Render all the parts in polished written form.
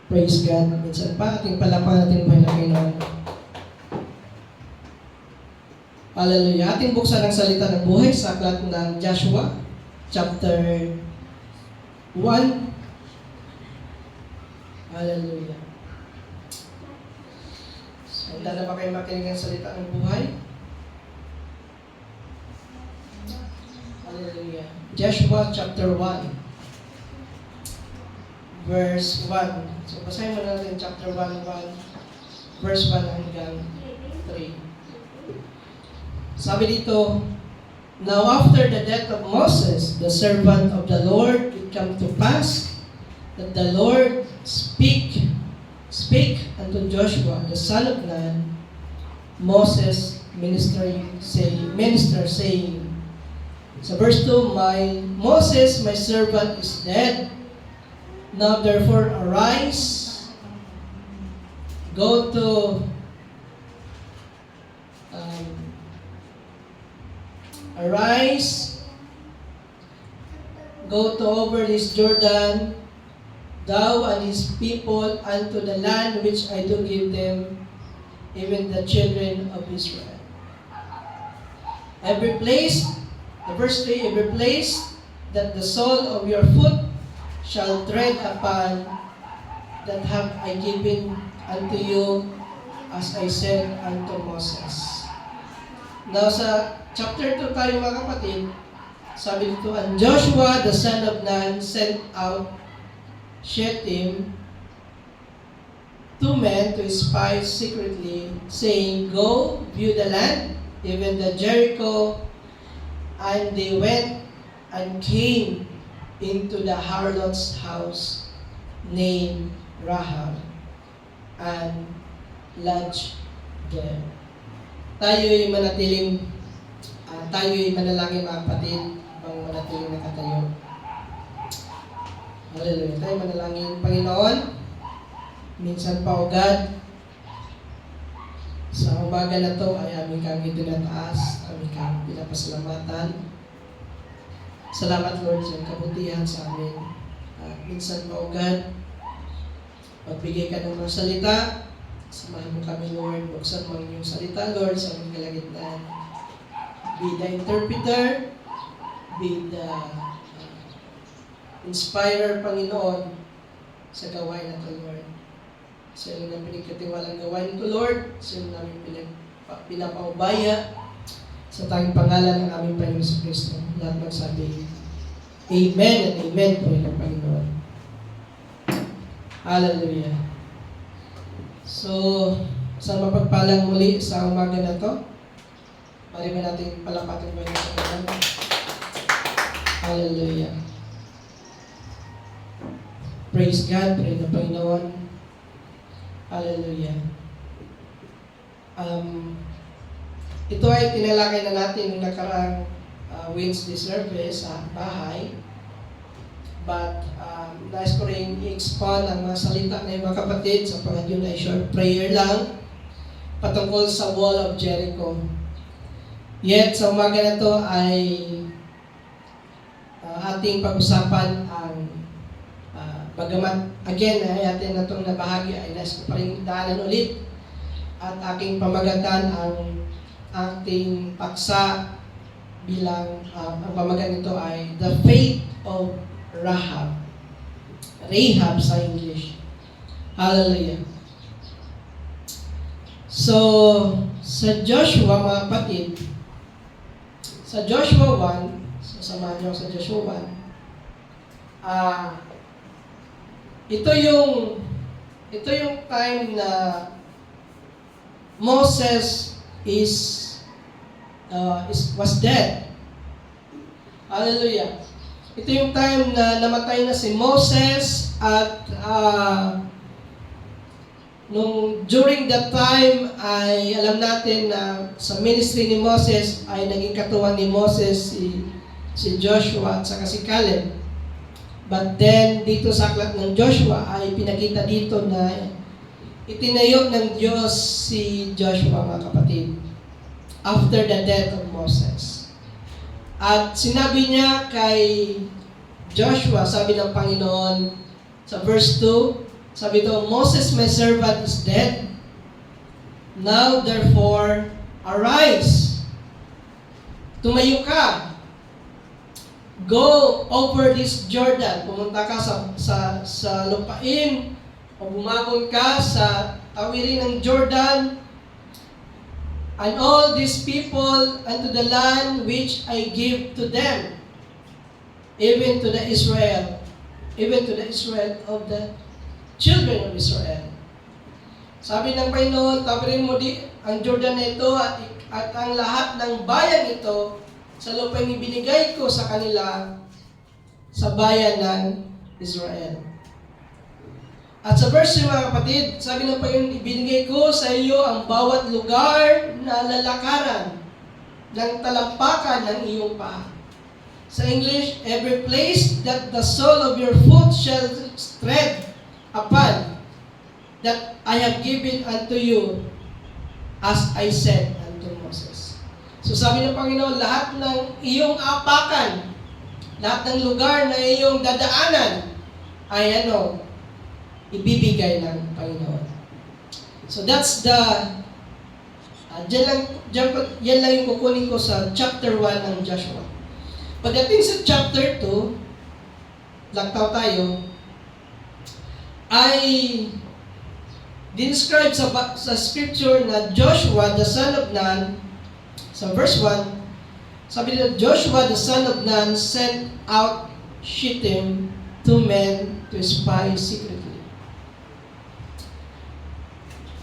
Praise God. Minsan pa, ating palapan natin buhay na Panginoon. Hallelujah. Ating buksan ang salita ng buhay sa aklat ng Joshua, chapter 1. Hallelujah. Handa na ba kayo makinig ang salita ng buhay? Hallelujah. Joshua chapter 1. Verse 1. So, basahin mo natin chapter 1, verse 1 hanggang 3. Sabi dito, Now after the death of Moses, the servant of the Lord, it come to pass that the Lord spake unto Joshua, the son of Nun, Moses minister saying, sa verse 2, Moses, my servant, is dead. Now therefore arise, go to over this Jordan, thou and his people, unto the land which I do give them, even the children of Israel. Every place, verse 3, every place that the sole of your foot shall tread upon, that have I given unto you, as I said unto Moses. Now sa chapter 2 tayo mga kapatid, sabi dito, And Joshua the son of Nun sent out Shittim 2 men to spy secretly, saying, Go, view the land, even the Jericho. And they went and came into the harlot's house named Rahab and lodged there. Tayo'y manatiling, tayo'y manalangin mga kapatid, pang manatiling nakatayo. Hallelujah. Tayo manalangin, Panginoon, minsan pa, O God, sa umaga na to ay aming kang itinataas, aming kang pinapasalamatan. Salamat, Lord, sa kabutihan sa amin. Minsan pa, O God, pagbigay ka ng mga salita, samahan mo kami, Lord, buksan mo ang iyong salita, Lord, sa aming kalagitnaan. Be the interpreter, be the inspirer, Panginoon, sa gawain na ito, Lord. Sa iyo namin pinagkatiwalang gawain ito, Lord, sa iyo namin pinapaubaya, sa tanging pangalan ng aming Panginoon sa Kristo. Lahat magsabi, Amen and Amen po ng Panginoon. Hallelujah. So, sa mapagpalang muli sa umaga na to, pari ba natin palapatin ba yung Panginoon? Hallelujah. Praise God, praise the Panginoon. Hallelujah. Ito ay tinalakay na natin yung nakaraang Wednesday service sa bahay. But nais ko rin i-expand ang mga salita na yung mga kapatid sa pangadyon na short prayer lang patungkol sa Wall of Jericho. Yet sa umaga na to ay ating pag-usapan ang bagamat again ay atin na itong nabahagi ay nais ko pa rin daanan ulit at aking pamagatan ang ating paksa bilang ang pamagat nito ay The Faith of Rahab. Rahab sa English. Hallelujah. So, sa Joshua mga kapatid, sa Joshua 1, sasamahan niyo sa Joshua 1, ito yung time na Moses was dead. Hallelujah. Ito yung time na namatay na si Moses at during that time ay alam natin na sa ministry ni Moses ay naging katuwang ni Moses si Joshua at saka si Caleb. But then dito sa aklat ng Joshua ay pinakita dito na itinayo ng Diyos si Joshua mga kapatid after the death of Moses. At sinabi niya kay Joshua, sabi ng Panginoon sa verse 2, sabi daw, Moses, my servant, is dead. Now, therefore, arise. Tumayo ka. Go over this Jordan. Pumunta ka sa lupain o bumagon ka sa tawirin ng Jordan, and all these people unto the land which I give to them, even to the Israel of the children of Israel. Sabi ng Panginoon, tawirin mo ang Jordan na ito at ang lahat ng bayan ito sa lupang ibinigay ko sa kanila sa bayan ng Israel. At sa verse 3, mga kapatid, sabi ng Panginoon, ibinigay ko sa iyo ang bawat lugar na lalakaran ng talampakan ng iyong paa. Sa English, every place that the sole of your foot shall tread upon, that I have given unto you, as I said unto Moses. So sabi ng Panginoon, lahat ng iyong apakan, lahat ng lugar na iyong dadaanan, ay ibibigay ng Panginoon. So that's the, yan lang yung kukunin ko sa chapter 1 ng Joshua. Pagdating sa chapter 2, laktaw tayo, ay describe sa scripture na Joshua, the son of Nun, sa verse 1, sabi nila, Joshua, the son of Nun, sent out Shittim 2 men to spy secretly.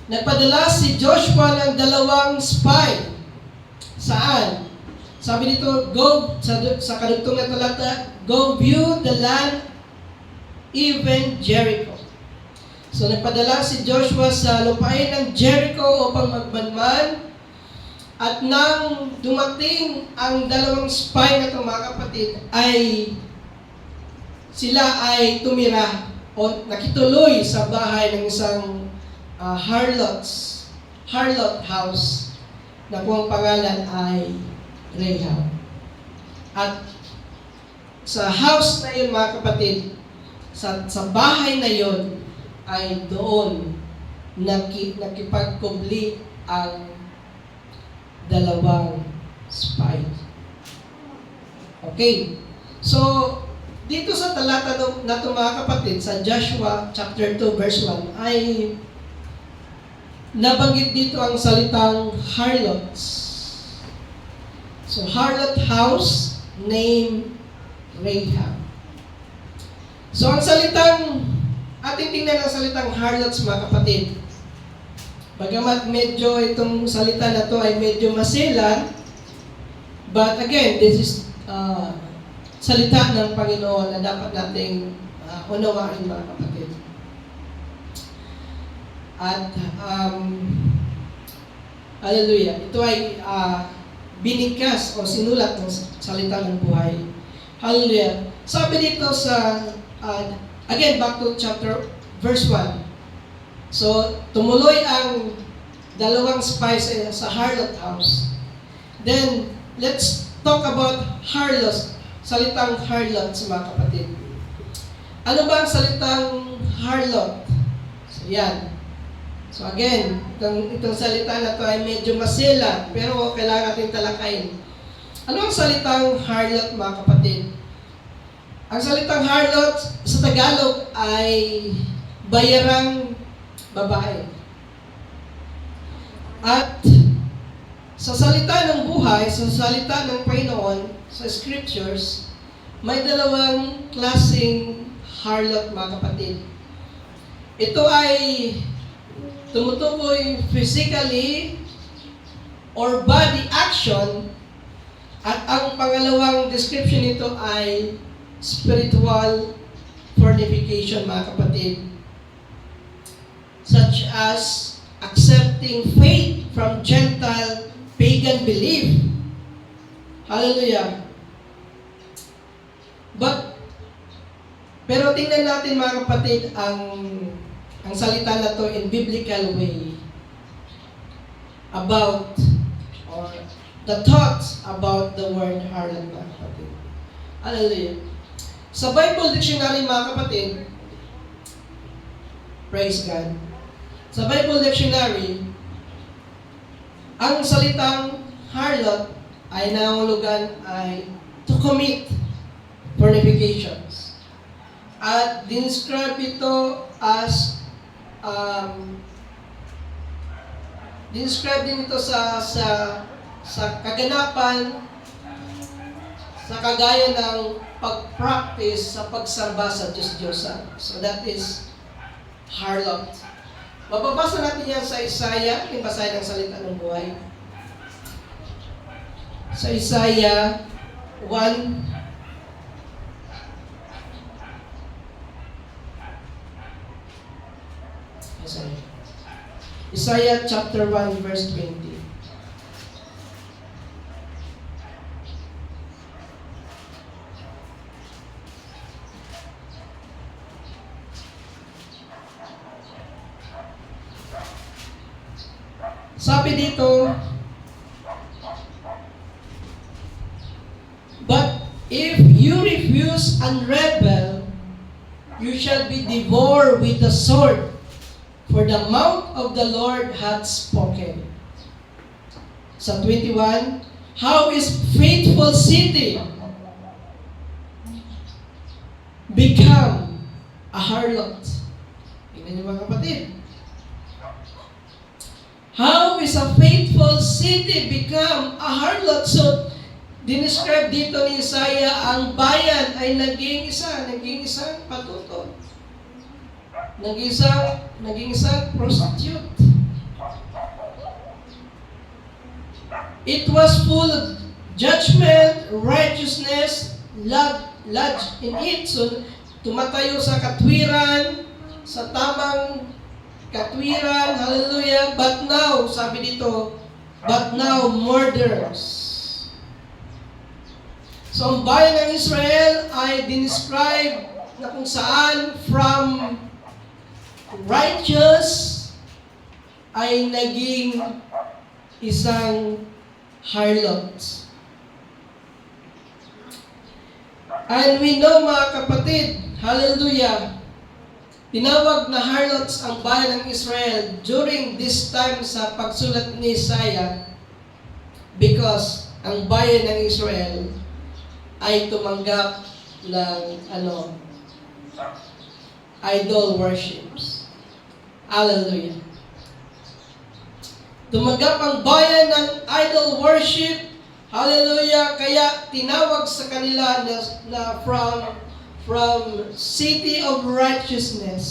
Nagpadala si Joshua ng 2 spy. Saan? Sabi dito, go, sa kadugtong na talata, go view the land, even Jericho. So nagpadala si Joshua sa lupain ng Jericho upang magbanman. At nang dumating ang 2 spy na ito, mga kapatid, sila ay tumira o nakituloy sa bahay ng isang harlot house na kung pangalan ay Rahab. At sa house na yun, mga kapatid, sa bahay na yun, ay doon nakipagkubli ang 2 spy. Okay. So, dito sa talata na ito, mga kapatid, sa Joshua chapter 2 verse 1, ay nabanggit dito ang salitang harlots. So, harlot house named Rahab. So, ang salitang, ating tingnan ang salitang harlots, mga kapatid. Bagamat medyo itong salita na to ay medyo maselan, but again, this is salita ng Panginoon na dapat nating unawain, mga kapatid. At hallelujah, ito ay binigkas o sinulat ng salita ng buhay. Hallelujah. Sabi dito sa again, back to chapter verse 1. So, tumuloy ang 2 spies sa harlot house. Then, let's talk about harlots, salitang harlot sa mga kapatid. Ano ba ang salitang harlot? So, yan. So, again, itong salita na to ay medyo masela, pero kailangan natin talakayin. Ano ang salitang harlot, mga kapatid? Ang salitang harlot sa Tagalog ay bayarang babae. At sa salita ng buhay, sa salita ng Panginoon, sa scriptures, may 2 klaseng harlot, mga kapatid. Ito ay tumutukoy physically or body action, at ang pangalawang description nito ay spiritual fornication, mga kapatid. Such as accepting faith from Gentile pagan belief. Hallelujah. Pero tingnan natin, mga kapatid, ang salita na to in biblical way about or the thoughts about the word harlot, mga kapatid. Hallelujah. Sa Bible Dictionary, mga kapatid, praise God. Sa Bible Dictionary, ang salitang harlot ay nangulugan ay to commit fornications. At describe ito as describe din ito sa kaganapan sa kagaya ng pag-practice sa pagsamba sa Diyos-Diyosan. So that is harlot. Mababasa natin yan sa Isaiah, yung basahin ng salita ng buhay. Sa Isaiah 1, Isaiah chapter 1 verse 20. Sabi dito, but if you refuse and rebel, you shall be devoured with the sword. For the mouth of the Lord hath spoken. Sa 21, how is faithful city become a harlot? Tingnan niyo mga kapatid. How is a faithful city become a harlot? So, dinescribe dito ni Isaiah, ang bayan ay naging isang patuto. Naging isang prostitute. It was full of judgment, righteousness, lodged in it. So, tumatayo sa katwiran, sa tamang katwiran, hallelujah. But now, sabi dito, but now murders. So, ang bayan ng Israel ay dinescribe na kung saan from righteous ay naging isang harlot. And we know, mga kapatid, hallelujah, tinawag na harlots ang bayan ng Israel during this time sa pagsulat ni Isaiah because ang bayan ng Israel ay tumanggap ng idol worships. Hallelujah. Tumanggap ang bayan ng idol worship. Hallelujah. Kaya tinawag sa kanila na from city of righteousness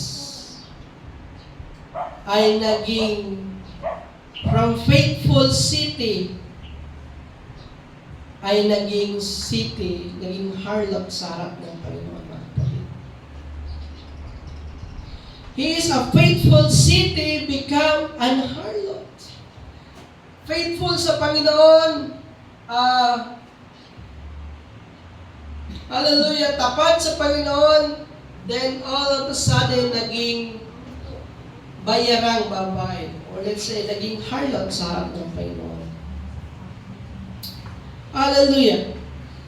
ay naging from faithful city ay naging city, naging harlot sa harap ng Panginoon. He is a faithful city become an harlot. Faithful sa Panginoon, hallelujah, tapat sa Panginoon, then all of a sudden naging bayarang babae, or let's say naging harlot sa harap ng Panginoon. Hallelujah.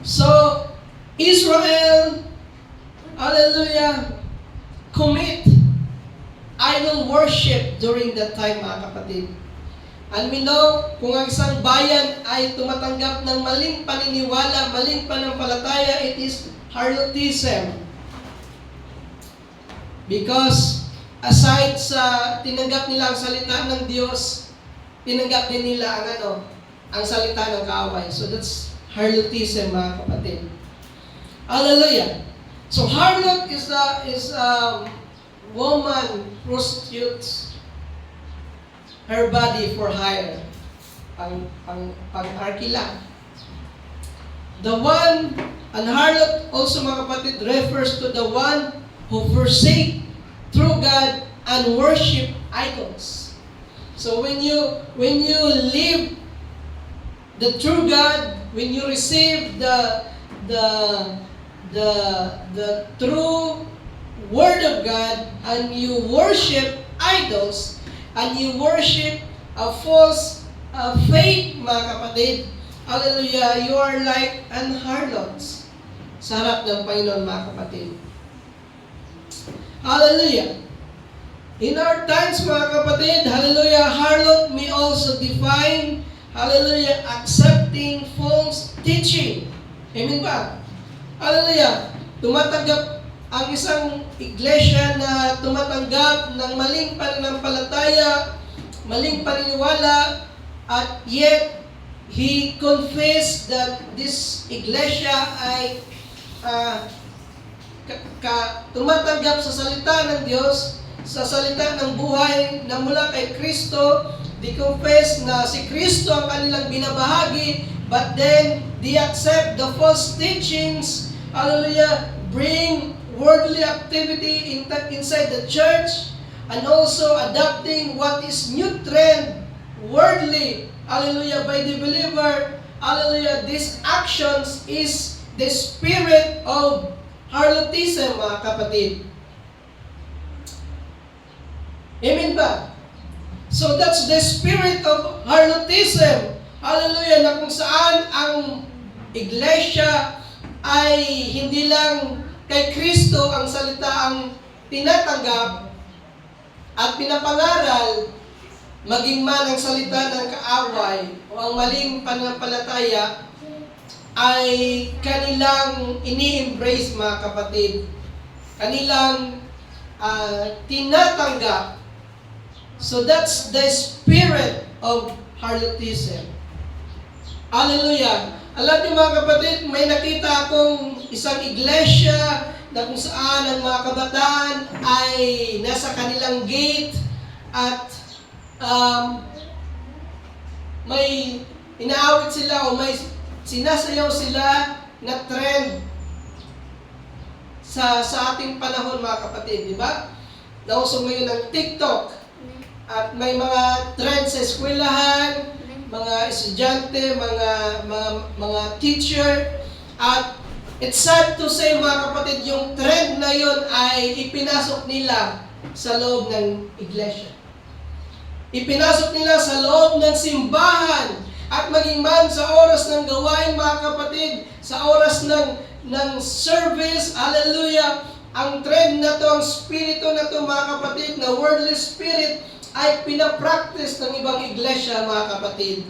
So, Israel, hallelujah, commit idol worship during that time, mga kapatid. And we know, kung ang isang bayan ay tumatanggap ng maling paniniwala, maling panampalataya, it is harlotism. Because aside sa tinanggap nila ang salita ng Diyos, tinanggap din nila ang salita ng kaaway. So that's harlotism, mga kapatid. Hallelujah. So harlot is woman prostitutes her body for hire. Pang-arkila. The one, and harlot also, mga kapatid, refers to the one who forsake true God and worship idols. So when you live the true God, when you receive the true Word of God, and you worship idols, and you worship a false faith, mga kapatid, Hallelujah, you are like an harlot sa harap ng Panginoon, mga kapatid. Hallelujah. In our times, mga kapatid, hallelujah, harlot may also define, hallelujah, accepting false teaching. Amen ba? Hallelujah. Tumatanggap ang isang iglesia na tumatanggap ng maling pananampalataya, maling paniniwala, at yet, he confessed that this iglesia ay tumatanggap sa salita ng Diyos, sa salita ng buhay na mula kay Kristo. They confess na si Kristo ang kanilang binabahagi, but then they accept the false teachings, hallelujah, bring worldly activity inside the church, and also adopting what is new trend, worldly, hallelujah, by the believer. Hallelujah, these actions is the spirit of harlotism, mga kapatid. Amen ba? So that's the spirit of harlotism. Hallelujah, na kung saan ang iglesia ay hindi lang kay Kristo ang salita ang tinatanggap at pinapangaral, maging man ang salita ng kaaway o ang maling pananampalataya ay kanilang ini-embrace, mga kapatid. Kanilang tinatanggap. So that's the spirit of harlotism. Hallelujah. Alam niyo, mga kapatid, may nakita akong isang iglesia na kung saan ang mga kabataan ay nasa kanilang gate at may inaawit sila o may sinasayaw sila na trend sa ating panahon, mga kapatid, di ba? Nauso ngayon ang TikTok at may mga trend sa eskwelahan, mga estudyante, mga teacher, at it's sad to say, mga kapatid, yung trend na yon ay ipinasok nila sa loob ng iglesia. Ipinasok nila sa loob ng simbahan at maging man sa oras ng gawain, mga kapatid, sa oras ng service, hallelujah, ang trend na to, ang spirito na to, mga kapatid, na worldly spirit, ay pinapractice ng ibang iglesia, mga kapatid.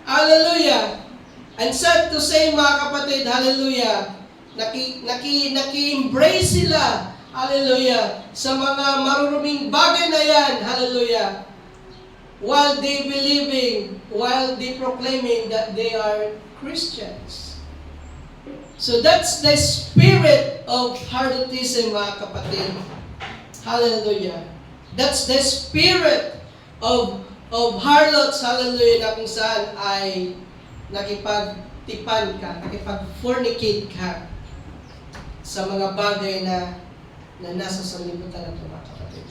Hallelujah! And sad to say, mga kapatid, hallelujah, naki-embrace sila, hallelujah, sa mga maruruming bagay na yan, hallelujah, while they believing, while they proclaiming that they are Christians. So that's the spirit of harlotism, mga kapatid. Hallelujah. That's the spirit of harlots, hallelujah, na kung saan ay nakipagtipan ka, nakipag-fornicate ka sa mga bagay na nasa sanlibutan ng mga kapatid.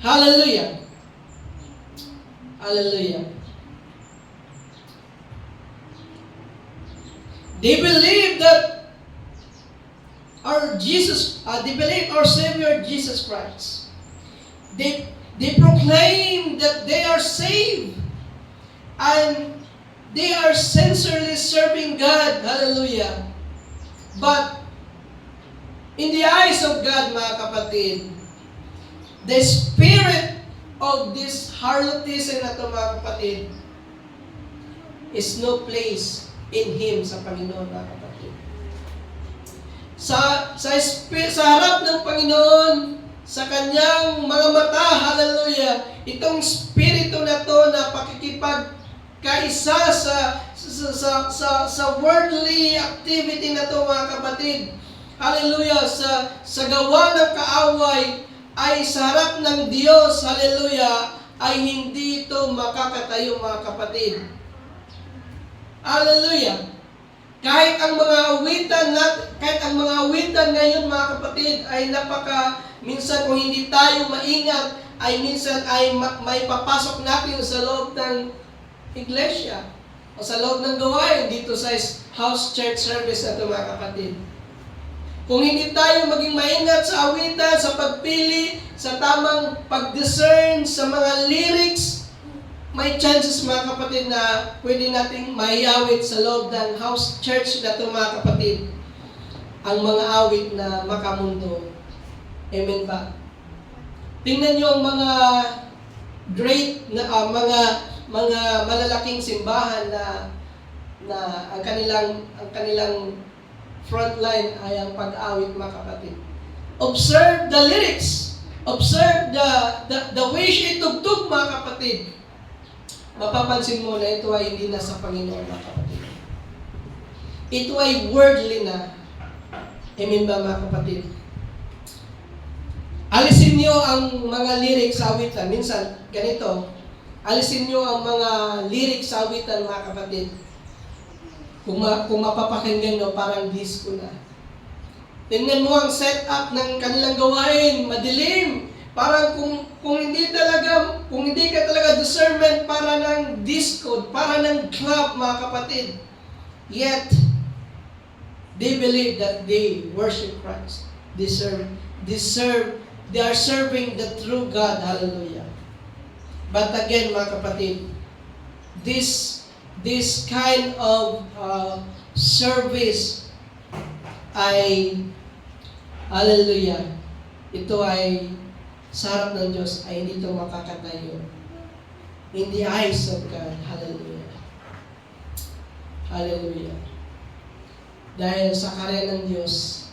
Hallelujah! Hallelujah! They believe that they believe our Savior Jesus Christ. They proclaim that they are saved and they are sincerely serving God. Hallelujah. But in the eyes of God, mga kapatid, the spirit of this harlotism na ito, mga kapatid, is no place in Him, sa Panginoon, mga kapatid. Sa harap ng Panginoon, sa kanyang mga mata, hallelujah, itong spirito na to na pakikipagkaisa sa worldly activity na to, mga kapatid, hallelujah, sa gawa ng kaaway, ay sa harap ng Diyos, hallelujah, ay hindi ito makakatayo, mga kapatid. Hallelujah. Kahit ang mga awitan ngayon, mga kapatid, ay minsan kung hindi tayo maingat, ay minsan ay may papasok natin sa loob ng iglesia o sa loob ng gawain dito sa house church service na ito, mga kapatid. Kung hindi tayo maging maingat sa awitan, sa pagpili, sa tamang pag-discern sa mga lyrics, may chances mga kapatid na pwede nating maiawit sa loob ng house church na ito mga kapatid, ang mga awit na makamundo. Amen ba? Tingnan niyo ang mga great na mga malalaking simbahan na ang kanilang frontline ay ang pag-awit mga kapatid. Observe the lyrics. Observe the way siya itugtog mga kapatid. Mapapansin mo na ito ay hindi na sa Panginoon mga kapatid. Ito ay worldly na. Amen ba mga kapatid? Alisin niyo ang mga lyrics sa awitan. Minsan, ganito. Alisin niyo ang mga lyrics sa awitan mga kapatid. Kung mapapakinggan nyo, parang disco na. Tingnan mo ang setup ng kanilang gawain, madilim. Parang kung hindi ka talaga discernment para ng disco, para ng club mga kapatid. Yet, they believe that they worship Christ. They are serving the true God. Hallelujah. But again mga kapatid, this kind of service ay, hallelujah, ito ay sa harap ng Diyos ay hindi ito makakatayo. In the eyes of God. Hallelujah. Hallelujah. Dahil sa karya ng Diyos,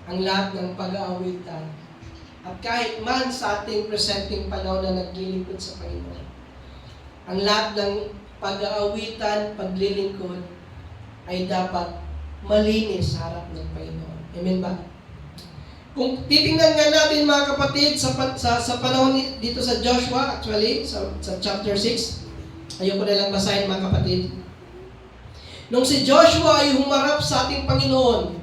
ang lahat ng pag-aawitan, at kahit man sa ating presenting panahon na naglilingkod sa Panginoon, ang lahat ng pag-aawitan, paglilingkod, ay dapat malinis sa harap ng Panginoon. Amen ba? Kung titingnan nga natin mga kapatid sa panahon dito sa Joshua, actually, sa chapter 6, ayoko na lang basahin mga kapatid. Nung si Joshua ay humarap sa ating Panginoon,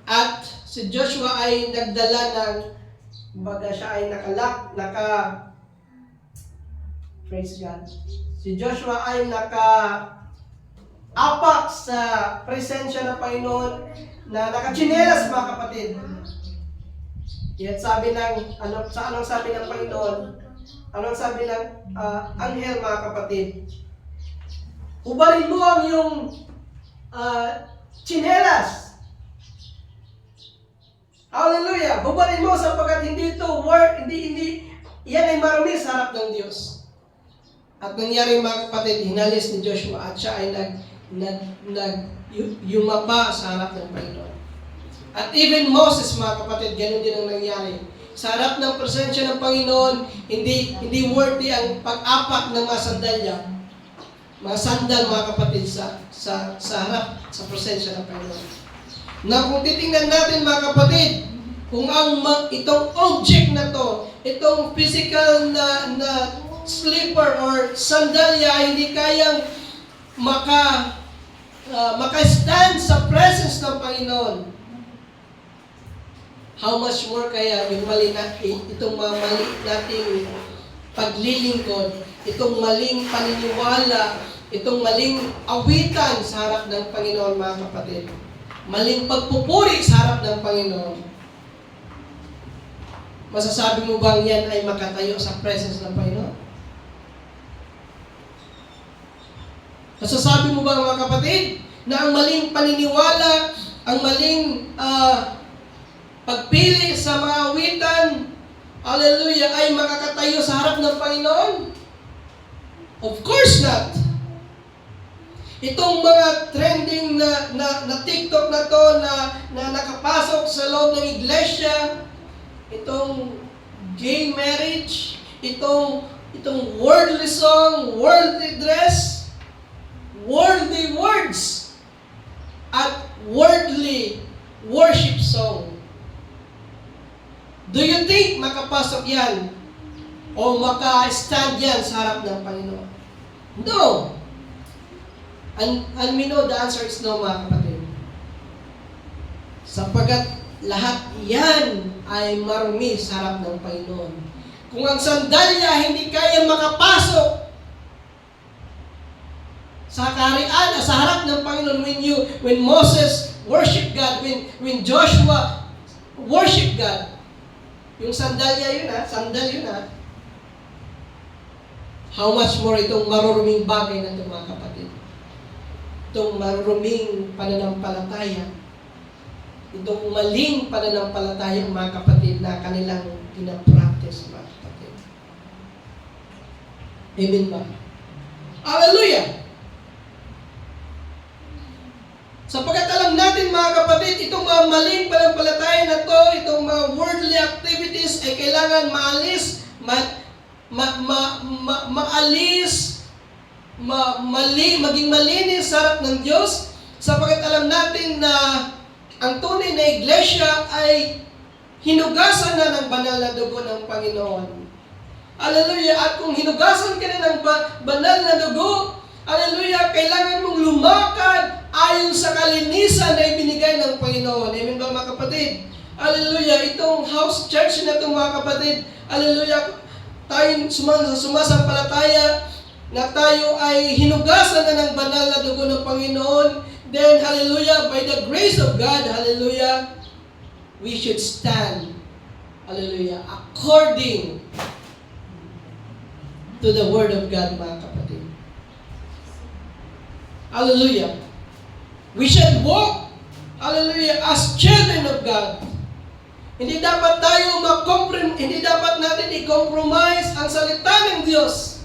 at si Joshua ay nagdala ng, kumbaga siya ay praise God. Si Joshua ay apak sa presensya ng Panginoon na nakachinelas mga kapatid. Yan sabi ng, anong sabi ng Panginoon? Anong sabi ng anghel mga kapatid? Ubarin mo ang iyong chinelas. Hallelujah! Ubarin mo sapagkat hindi ito hindi yan ay marumi sa harap ng Diyos. At nangyari mga kapatid, hinalis ni Joshua at siya ay yumapa sa harap ng Panginoon. At even Moses, mga kapatid, ganun din ang nangyari. Sa harap ng presensya ng Panginoon, hindi worthy ang pag-apak ng mga sandalya. Mga sandal, mga kapatid, sa harap, sa presensya ng Panginoon. Na kung titingnan natin, mga kapatid, kung itong object na to, itong physical na slipper or sandalya, hindi kayang maka-stand sa presence ng Panginoon. How much more kaya yung itong mga mali nating paglilingkod, itong maling paniniwala, itong maling awitan sa harap ng Panginoon mga kapatid. Maling pagpupuri sa harap ng Panginoon. Masasabi mo bang yan ay makatayo sa presence ng Panginoon? Masasabi mo ba mga kapatid na ang maling paniniwala, ang maling pagpili sa mga awitan, hallelujah, ay makakatayo sa harap ng Panginoon? Of course not. Itong mga trending na TikTok na to na nakapasok sa loob ng iglesia, itong gay marriage, itong worldly song, worldly dress, worldly words, at worldly worship song. Do you think makapasok yan o maka-stand yan sa harap ng Panginoon? No. And we know the answer is no, mga kapatid. Sapagkat lahat yan ay marumi sa harap ng Panginoon. Kung ang sandalya hindi kaya makapasok sa kaharian, sa harap ng Panginoon, when Moses worship God, when Joshua worship God, yung sandalya yun sandal yun How much more itong maruruming bagay na ito, mga kapatid. Itong maruruming pananampalataya. Itong maling pananampalataya, mga kapatid, na kanilang pinapractice, mga kapatid. Amen ba? Hallelujah! Sapagkat alam natin, mga kapatid, itong mga maling pananampalataya na to, itong mga worldly activities ay kailangan maalis, maging malinis sa harap ng Diyos, sapagkat alam natin na ang tunay na iglesia ay hinugasan na ng banal na dugo ng Panginoon. Hallelujah! At kung hinugasan ka na ng banal na dugo, hallelujah, kailangan mong lumakad ayon sa kalinisan na ibinigay ng Panginoon. Amen ba, mga kapatid? Hallelujah! Itong house church na itong, mga kapatid, hallelujah, tayo sumasampalataya na tayo ay hinugasan na ng banal na dugo ng Panginoon. Then, hallelujah, by the grace of God, hallelujah, we should stand, hallelujah, according to the Word of God, mga kapatid. Hallelujah. We should walk, hallelujah, as children of God. Hindi dapat natin i-compromise ang salita ng Diyos.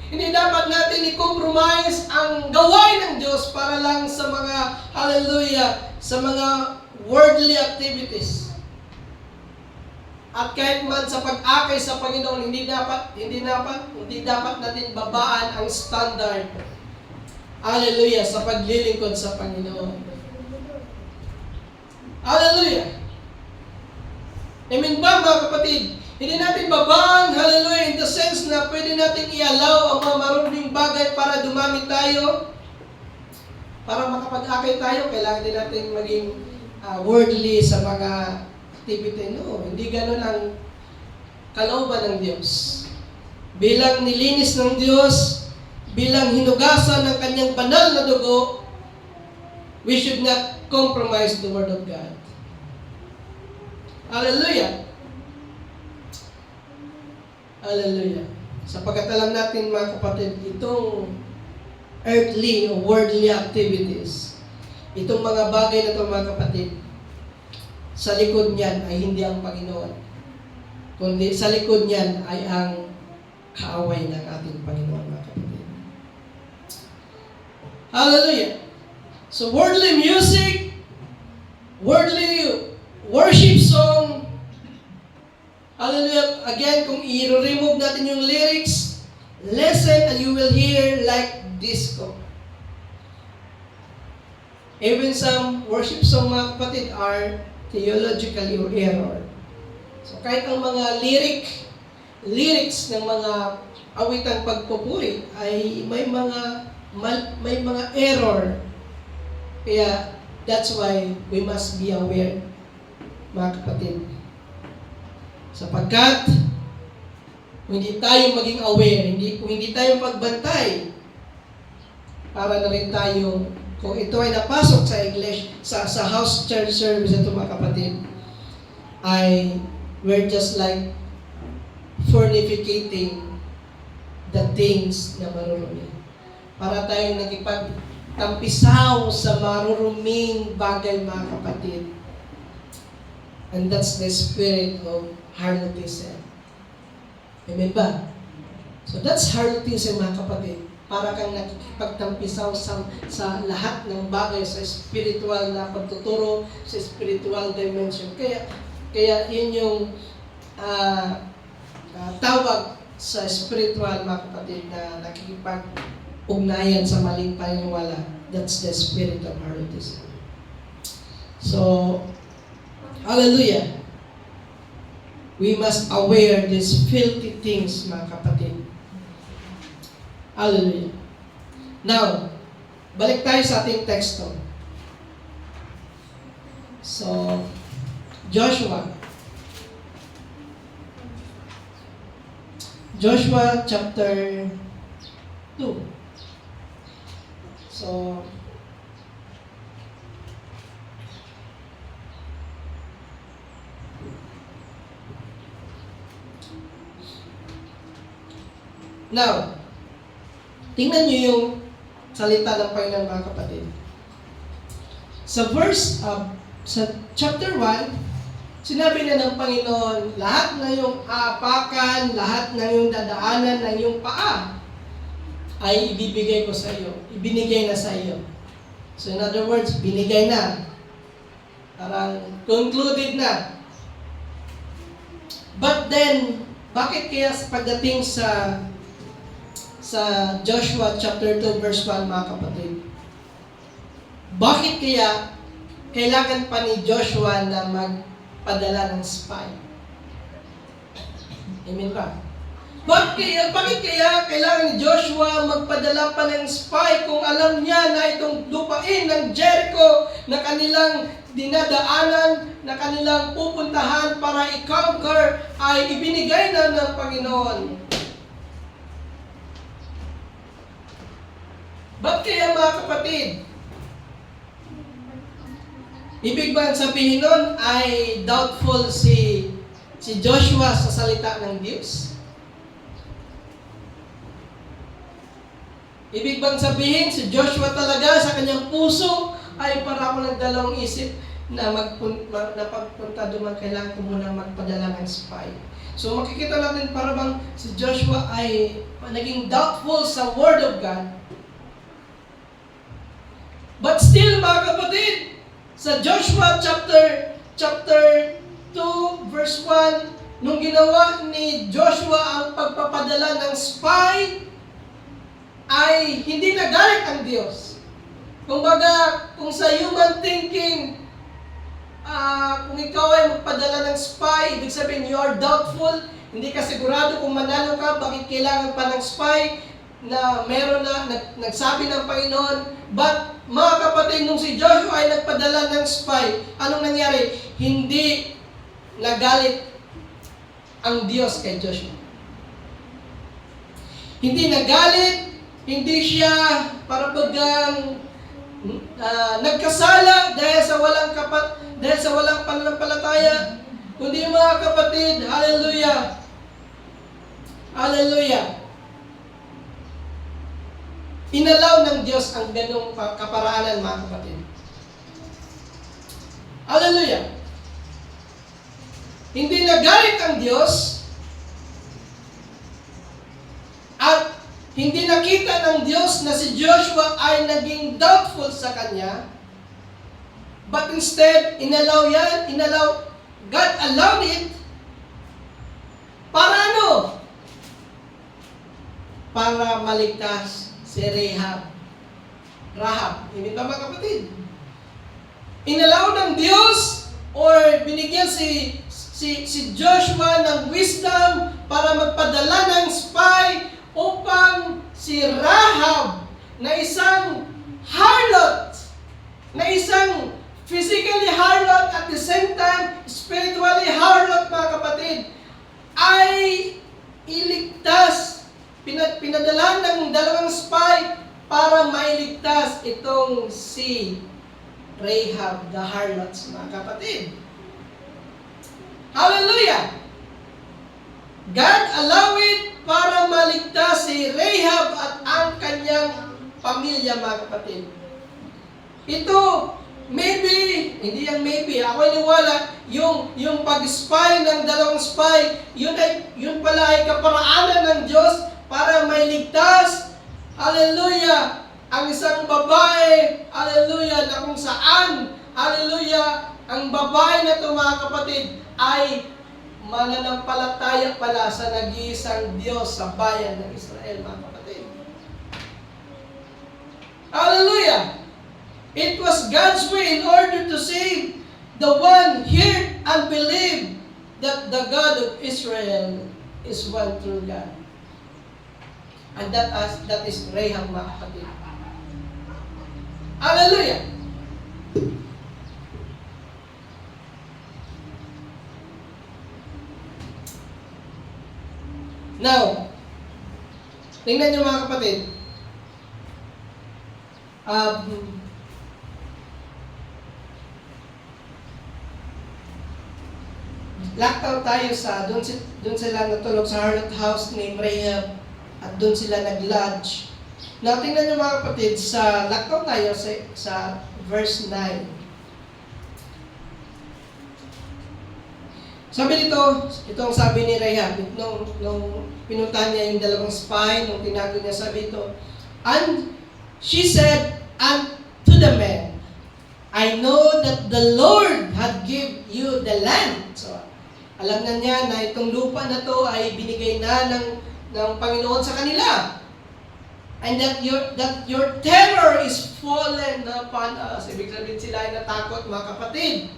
Hindi dapat natin i-compromise ang gawain ng Diyos para lang sa mga, hallelujah, sa mga worldly activities. At kahit man sa pag-akay sa Panginoon, hindi dapat natin babaan ang standard. Hallelujah, sa paglilingkod sa Panginoon. Hallelujah. Amen ba, mga kapatid? Hindi natin babaan, hallelujah, in the sense na pwede natin i-allow ang mga marunong bagay para dumami tayo. Para makapag-akay tayo, kailangan din natin maging worldly sa mga activity. No, hindi gano'n ang kalooban ng Diyos. Bilang nilinis ng Diyos, bilang hinugasan ng kanyang banal na dugo, we should not compromise the Word of God. Hallelujah! Hallelujah! Sapagkat alam natin, mga kapatid, itong earthly o worldly activities, itong mga bagay na ito, mga kapatid, sa likod niyan ay hindi ang Panginoon, kundi sa likod niyan ay ang kaaway ng ating Panginoon, mga kapatid. Hallelujah! So worldly music, worldly worship song, hallelujah, again, kung i-remove natin yung lyrics, listen and you will hear like disco. Even some worship song, mga kapatid, are theologically or error. So kahit ang mga lyrics ng mga awitang pagpupuri ay may mga error. Kaya that's why we must be aware, mga kapatid. Sapagkat kung hindi tayo maging aware, kung hindi tayo pagbantay, para na rin tayo, kung ito ay napasok sa iglesia, sa house church service ito, mga kapatid, ay we're just like fornicating the things na marurumi. Para tayong nagipagtampisaw sa maruruming bagay, mga kapatid. And that's the spirit of harlotism. Amen ba? So that's harlotism, mga kapatid. Para kang nakikipagtampisaw sa lahat ng bagay, sa spiritual na pagtuturo, sa spiritual dimension. Kaya yun yung tawag sa spiritual, mga kapatid, na nakikipag-ugnayan sa maling paniniwala. That's the spirit of harlotism. So, hallelujah. We must aware these filthy things, mga kapatid. Hallelujah. Now, balik tayo sa ating teksto. So, Joshua chapter 2. So, now, Tingnan niyo yung salita ng Panginoon, mga kapatid. Sa chapter 1, sinabi na ng Panginoon, lahat na yung aapakan, lahat na yung dadaanan ng iyong paa, ay ibibigay ko sa iyo. Ibinigay na sa iyo. So in other words, binigay na. Parang concluded na. But then, bakit kaya pagdating sa Joshua chapter 2 verse 1, mga kapatid? Bakit kaya kailangan pa ni Joshua na magpadala ng spy? Amen ba? Bakit kaya kailangan ni Joshua magpadala pa ng spy kung alam niya na itong lupain ng Jericho na kanilang dinadaanan, na kanilang pupuntahan para i-conquer ay ibinigay na ng Panginoon? Bakit kaya, mga kapatid? Ibig ba sabihin nun ay doubtful si Joshua sa salita ng Diyos? Ibig bang sabihin, si Joshua talaga sa kanyang puso ay para ako nagdalawang isip na pagpunta doon, kailangan ko muna magpadala ng spy. So makikita natin para bang si Joshua ay naging doubtful sa Word of God. But still, mga kapatid, sa Joshua chapter 2 verse 1, nung ginawa ni Joshua ang pagpapadala ng spy, ay hindi nagalit ang Diyos. Kumbaga, kung sa human thinking, kung ikaw ay magpadala ng spy, ibig sabihin you are doubtful, hindi ka sigurado kung manalo ka, bakit kailangan pa ng spy na meron na nagsabi ng Panginoon. But mga kapatid, nung si Joshua ay nagpadala ng spy, anong nangyari? Hindi nagalit ang Diyos kay Joshua. Hindi nagalit. Hindi siya para bagang nagkasala dahil sa walang pananampalataya, kundi mga kapatid, hallelujah, hallelujah, inalaw ng Diyos ang ganong kaparaanan, mga kapatid. Hallelujah. Hindi nagalit ang Diyos at hindi nakita ng Diyos na si Joshua ay naging doubtful sa kanya, but instead, God allowed it. Para ano? Para maligtas si Rahab. Hindi ba, mga kapatid? Inalaw ng Diyos or binigyan si Joshua ng wisdom para magpadala ng spy upang si Rahab na isang harlot, na isang physically harlot at the same time spiritually harlot, mga kapatid, ay iligtas. Pinadala ng dalawang spy para mailigtas itong si Rahab, the harlot, mga kapatid. Hallelujah! God allow it para maligtas si Rahab at ang kanyang pamilya, mga kapatid. Ito, maybe, hindi yung maybe, ako iniwala, yung pag-spy ng dalawang spy, yun pala ay kaparaanan ng Diyos para mailigtas, hallelujah, ang isang babae, hallelujah, na kung saan, hallelujah, ang babae na ito, mga kapatid, ay mananampalataya pala sa nag-iisang Diyos sa bayan ng Israel, mga kapatid. Hallelujah! It was God's way in order to save the one here and believe that the God of Israel is one true God. And that is Rahab, mga kapatid. Hallelujah! Now, tingnan niyo, mga kapatid. Lockdown tayo sa doon sila natulog sa harlot house ni Rahab at doon sila nag-lodge. Now, tingnan niyo mga kapatid, laktaw tayo sa verse 9. Sabi dito, itong sabi ni Rahab, nung pinuntahan niya yung dalawang spy, nung tinago niya, sabi ito, and she said unto the men, I know that the Lord had give you the land. So, alam na niya na itong lupa na to ay binigay na ng Panginoon sa kanila. And that your terror is fallen upon us. Ibig sabihin sila ay natakot, mga kapatid.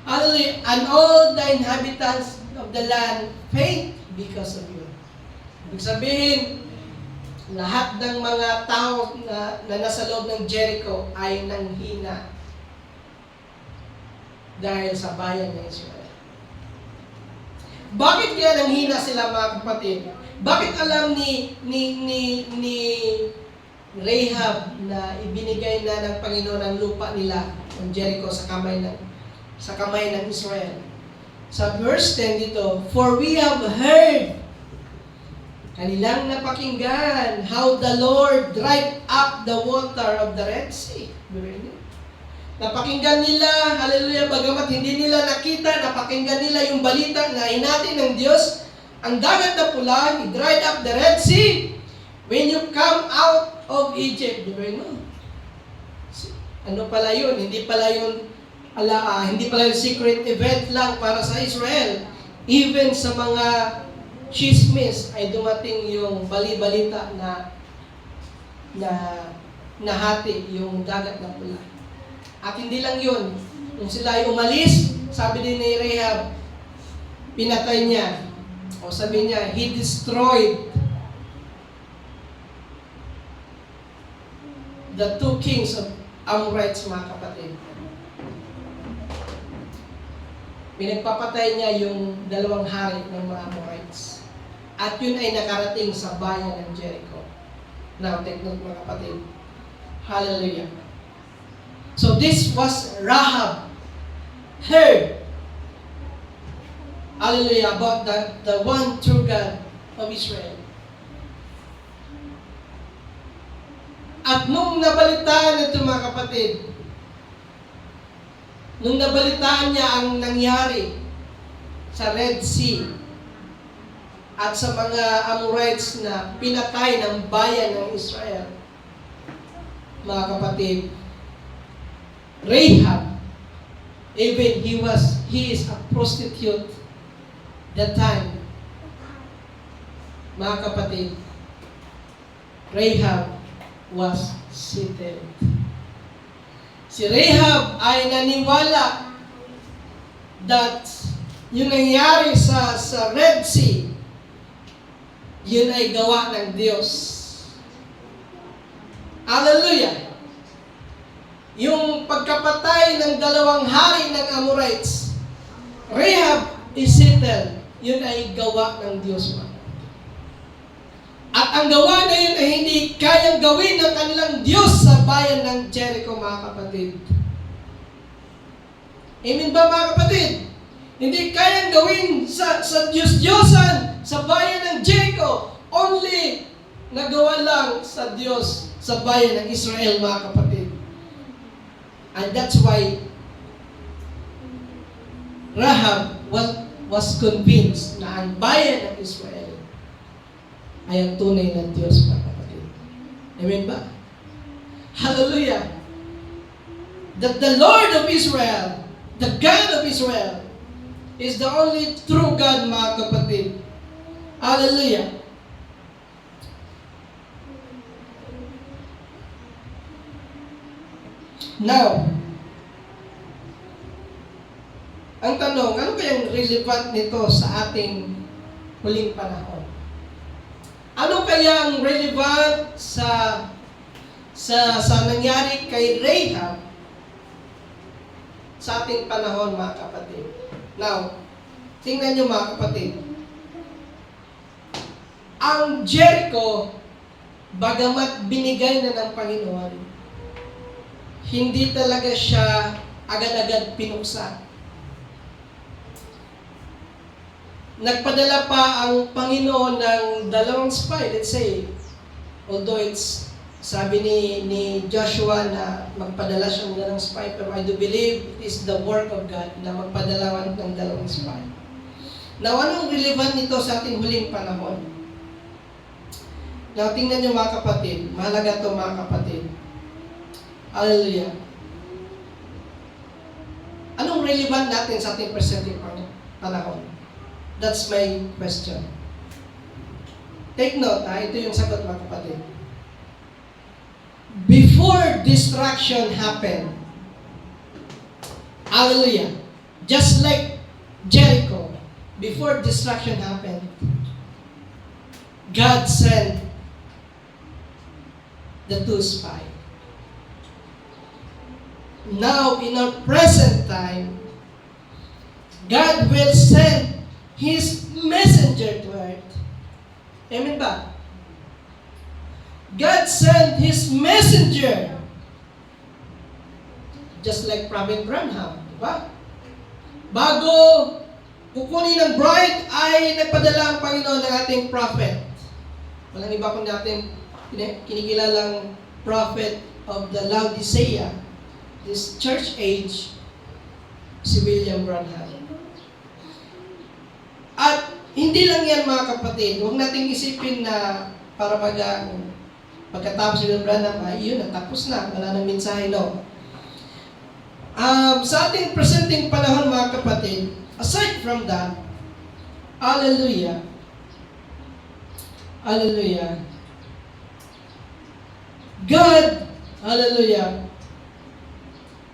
Hallelujah. And all the inhabitants of the land faint because of you. Ibig sabihin, lahat ng mga tao na nasa loob ng Jericho ay nanghina dahil sa bayan ng Israel. Bakit kaya nanghina sila, mga kapatid? Bakit alam ni Rahab na ibinigay na ng Panginoon ang lupa nila, ng Jericho, sa kamay ng Israel? Sa verse 10 dito, for we have heard, kanilang napakinggan, how the Lord dried up the water of the Red Sea. Napakinggan nila, hallelujah, bagamat hindi nila nakita, napakinggan nila yung balita na hinati ng Diyos, ang dagat na pula, He dried up the Red Sea when you come out of Egypt. Ano pala yun? Hindi pala yun secret event lang para sa Israel. Even sa mga chismis ay dumating yung bali-balita na nahati yung dagat na pula. At hindi lang yun. Nung sila ay umalis, sabi din ni Rahab, pinatay niya. O sabi niya, He destroyed the two kings of Amorites, mga kapatid. Pinagpapatay niya yung dalawang hari ng mga Amorites. At yun ay nakarating sa bayan ng Jericho. Now, take note, mga kapatid. Hallelujah. So this was Rahab heard, hallelujah, about the one true God of Israel. At nung nabalitaan ito, mga kapatid, nung nabalitaan niya ang nangyari sa Red Sea at sa mga Amorites na pinatay ng bayan ng Israel, mga kapatid, Rahab, even he is a prostitute that time. Mga kapatid, Rahab was seated. Si Rahab ay naniwala that yung nangyari sa Red Sea, yun ay gawa ng Diyos. Hallelujah! Yung pagkapatay ng dalawang hari ng Amorites, Rahab is settled. Yun ay gawa ng Diyos. At ang gawa na yun ay hindi kayang gawin ng kanilang Diyos sa bayan ng Jericho, mga kapatid. Amen ba, mga kapatid? Hindi kayang gawin sa Diyos-Diyosan sa bayan ng Jericho. Only nagawa lang sa Diyos sa bayan ng Israel, mga kapatid. And that's why Rahab was convinced na ang bayan ng Israel ay ang tunay na Diyos, mga kapatid. Amen ba? Hallelujah! That the Lord of Israel, the God of Israel, is the only true God, mga kapatid. Hallelujah! Now, ang tanong, ano kayang relevant nito sa ating huling panahon? Ano kayang relevant sa nangyari kay Rahab sa ating panahon, mga kapatid? Now, tingnan nyo, mga kapatid. Ang Jericho, bagamat binigay na ng Panginoon, hindi talaga siya agad-agad pinuksa. nagpadala pa ang Panginoon ng dalawang spy. Let's say, although it's sabi ni Joshua na magpadala siya ng dalawang spy, pero I do believe it is the work of God na magpadala ng dalawang spy. Now, anong relevant nito sa ating huling panahon? Now, tingnan niyo mga kapatid. Mahalaga ito mga kapatid. Hallelujah. Anong relevant natin sa ating presenteng panahon? That's my question. Take note, ito yung sagot mga kapatid. Before destruction happened, hallelujah, just like Jericho, before destruction happened, God sent the two spies. Now, in our present time, God will send His messenger to earth. Amen ba? God sent His messenger. Just like Prophet Branham. Diba? Bago kukunin ng bride, ay nagpadala ang Panginoon ng ating prophet. Walang iba kundi ating kinikilalang prophet of the Laodicea, this church age, si William Branham. At hindi lang yan mga kapatid, huwag nating isipin na para pagkatapos si William Branham, yun, natapos na, wala nang mensahe, no. Sa ating presenting panahon mga kapatid, aside from that, hallelujah, hallelujah, God, hallelujah,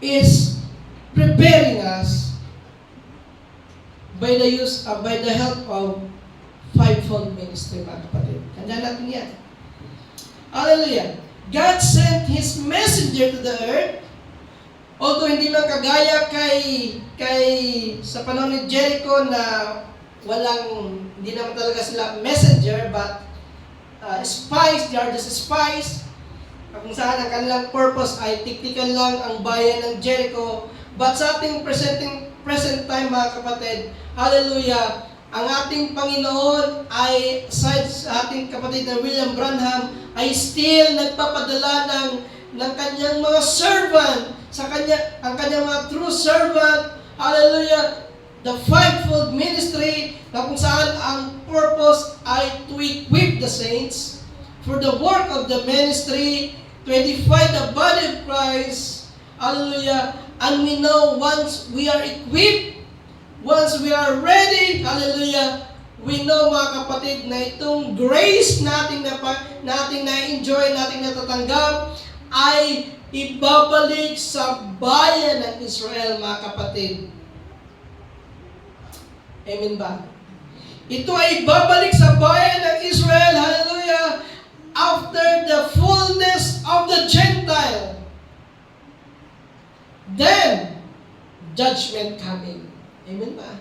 is preparing us by the help of fivefold ministry, mga kapatid. Tandaan natin yan. Hallelujah. God sent His messenger to the earth. Although hindi man kagaya kay sa panahon ni Jericho na hindi naman talaga sila messenger, but spies, they are just spies. Kung saan ang kanilang purpose ay tiktikan lang ang bayan ng Jericho. But sa ating present time mga kapatid, hallelujah, ang ating Panginoon ay, aside sa ating kapatid na William Branham, ay still nagpapadala ng kanyang mga servant, ang kanyang mga true servant, hallelujah, the fivefold ministry, na kung saan ang purpose ay to equip the saints for the work of the ministry, to edify the body of Christ, hallelujah. And we know once we are equipped, once we are ready, hallelujah, we know mga kapatid na itong grace nating na-enjoy, nating natatanggap, ay ibabalik sa bayan ng Israel, mga kapatid. Amen ba? Ito ay ibabalik sa bayan ng Israel, hallelujah, after the fullness of the Gentile. Then, judgment coming. Amen ba?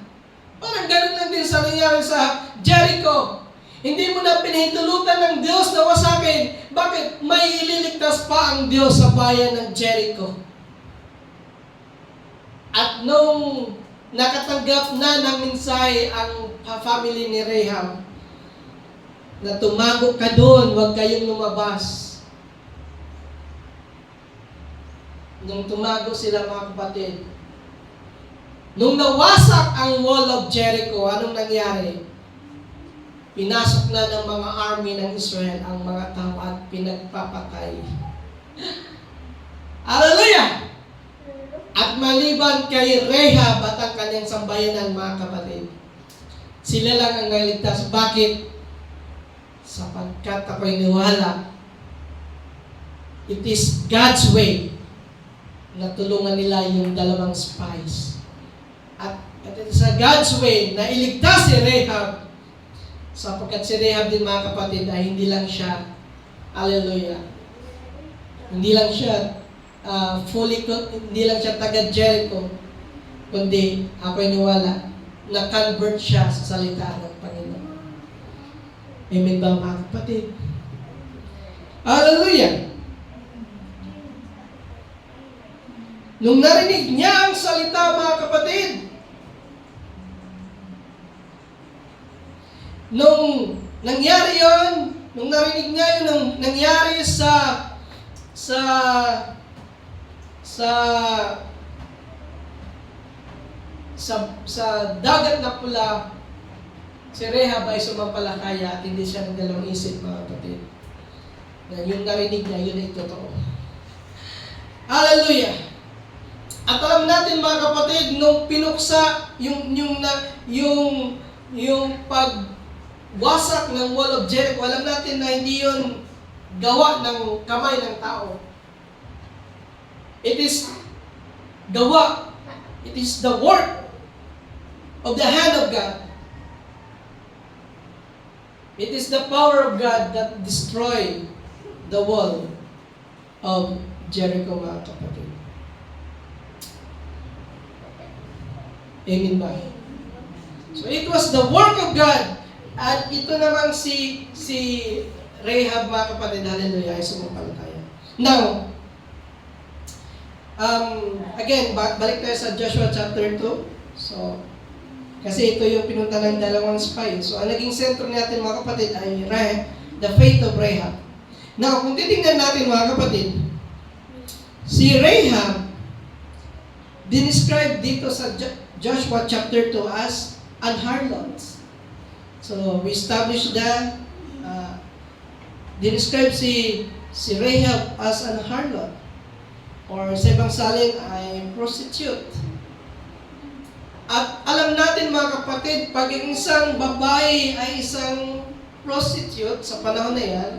Parang ganun lang din sa nangyari sa Jericho. Hindi mo na pinahintulutan ng Diyos na wasakin. Bakit? May ililigtas pa ang Diyos sa bayan ng Jericho. At nung nakatanggap na ng mensahe ang family ni Rahab, na tumago ka doon, huwag kayong lumabas. Nung tumago sila mga kapatid, nung nawasak ang wall of Jericho, anong nangyari? Pinasok na ng mga army ng Israel ang mga tao at pinagpapatay. Hallelujah! At maliban kay Rahab at ang kanyang sambayanan, mga kapatid, sila lang ang naligtas. Bakit? Sapagkat ako'y niwala, it is God's way na tulungan nila yung dalawang spies. At it is God's way na iligtas si Rahab, sapagkat si Rahab din mga kapatid ay hindi lang siya, hallelujah, hindi lang siya hindi lang siya taga Jericho, kundi ako'y niwala na convert siya sa salita ng Panginoon. Amen ba mga kapatid? Hallelujah! Nung narinig niya ang salita mga kapatid, Nung nangyari yon, nung narinig niya yun, nung nangyari sa dagat na pula, si Rehab ay sumampalakaya at hindi siya nagdalawang isip, mga kapatid. Na yung narinig niya, yun ay totoo. Hallelujah! At alam natin, mga kapatid, nung pinuksa yung pagwasak ng wall of Jericho, alam natin na hindi yun gawa ng kamay ng tao. It is gawa. It is the work of the hand of God. It is the power of God that destroyed the wall of Jericho, mga kapatid. Amen ba? So it was the work of God. At ito namang si Rahab, mga kapatid, hallelujah, ay sumampalataya. Now, again, balik tayo sa Joshua chapter 2. So, kasi ito yung pinunta ng dalawang spy. So, ang naging sentro natin, mga kapatid, ay the faith of Rahab. Now, kung titingnan natin, mga kapatid, si Rahab, dinescribe dito sa Joshua chapter 2 as an harlot. So, we established that, dinescribe si Rahab as an harlot. Or sa ibang salin ay prostitute. At alam natin, mga kapatid, pag isang babae ay isang prostitute sa panahon na yan,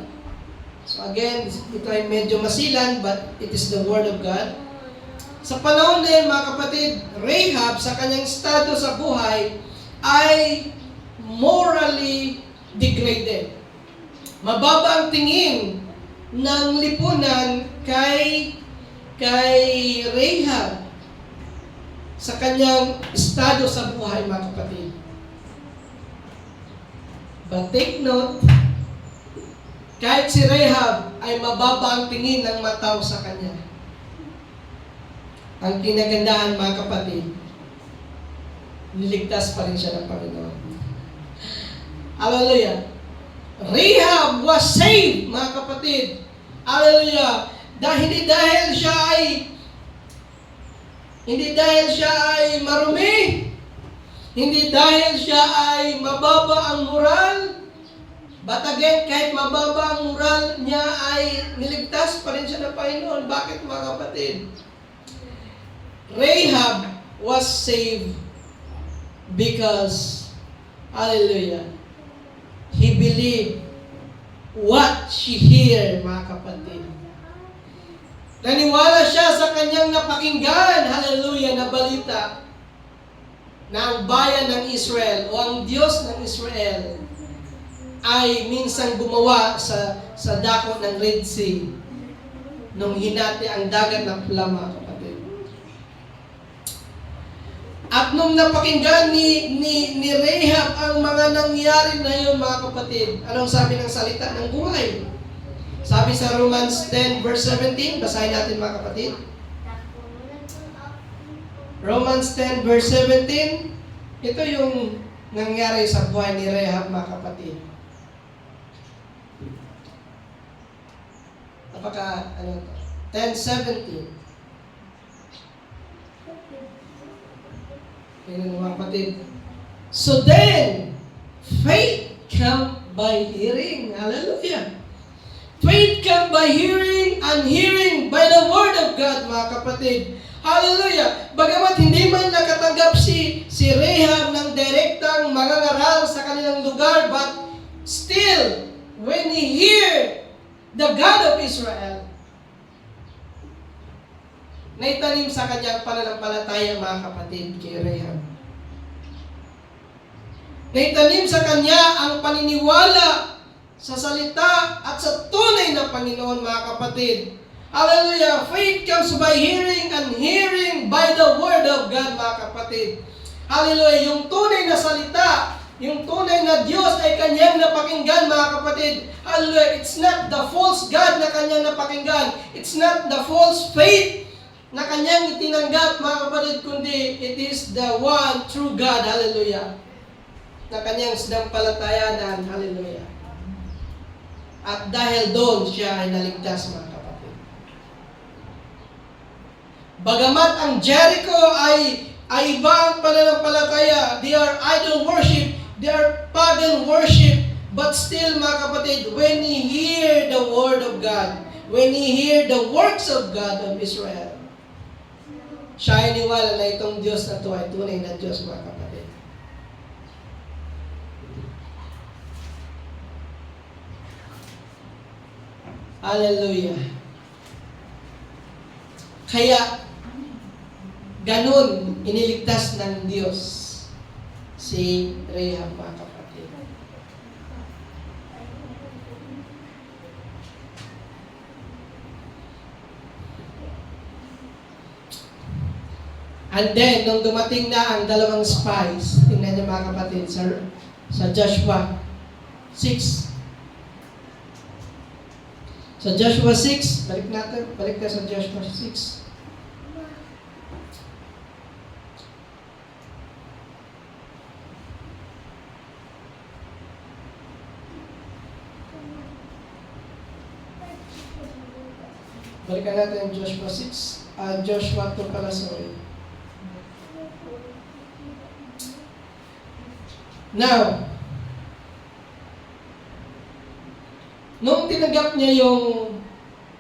so again, ito ay medyo masilan, but it is the word of God. Sa panahon na yan, mga kapatid, Rahab sa kanyang estado sa buhay ay morally degraded. Mababa ang tingin ng lipunan kay Rahab sa kanyang estado sa buhay, mga kapatid. But take note, kahit si Rahab ay mababa ang tingin ng mga tao sa kanya, ang kinagandahan, mga kapatid, niligtas pa rin siya ng Panginoon. Hallelujah! Rahab was saved, mga kapatid. Hallelujah! Hindi dahil siya ay marumi, hindi dahil siya ay mababa ang moral, but again, kahit mababa ang moral niya ay niligtas pa rin siya ng Panginoon. Bakit, mga kapatid? Rahab was saved because, hallelujah, he believed what she heard, mga kapatid. Naniwala siya sa kanyang napakinggan, hallelujah, na balita na ang bayan ng Israel o ang Diyos ng Israel ay minsan gumawa sa dako ng Red Sea nung hinati ang dagat ng pula, mga kapatid. At nung napakinggan ni Rahab ang mga nangyari na yun, mga kapatid, anong sabi ng salita ng buhay? Sabi sa Romans 10 verse 17, basahin natin, mga kapatid. Romans 10 verse 17, ito yung nangyari sa buhay ni Rahab, mga kapatid. Napaka, 10:17. Tingnan mo, mga kapatid. So then, faith come by hearing. Hallelujah. Faith come by hearing, and hearing by the word of God, mga kapatid. Hallelujah! Bagamat hindi man nakatanggap si Rahab ng direktang mangangaral sa kanilang lugar, but still, when he hear the God of Israel, naitanim sa kanyang pananampalataya, mga kapatid, kay Rahab. Naitanim sa kanya ang paniniwala sa salita at sa tunay na Panginoon, mga kapatid. Hallelujah! Faith comes by hearing, and hearing by the word of God, mga kapatid. Hallelujah! Yung tunay na salita, yung tunay na Diyos ay kanyang napakinggan, mga kapatid. Hallelujah! It's not the false God na kanyang napakinggan. It's not the false faith na kanyang itinanggap, mga kapatid, kundi it is the one true God. Hallelujah! na kanyang sinampalatayanan. Hallelujah. At dahil doon siya ay naligtas, mga kapatid. Bagamat ang Jericho ay ibang pananampalataya, they are idol worship, they are pagan worship, but still, mga kapatid, when you hear the word of God, when you hear the works of God of Israel, siya ay niwala na itong Diyos na ito ay tunay na Diyos, mga kapatid. Hallelujah. Kaya, ganun, iniligtas ng Diyos si Rahab, mga kapatid. And then, nung dumating na ang dalawang spies, tingnan niyo mga kapatid, sa Joshua 6. Sa Joshua 6, balik na sa Joshua 6. Balikan natin ang Joshua 6. Joshua 2 pala, sorry. Now, nung tinanggap niya yung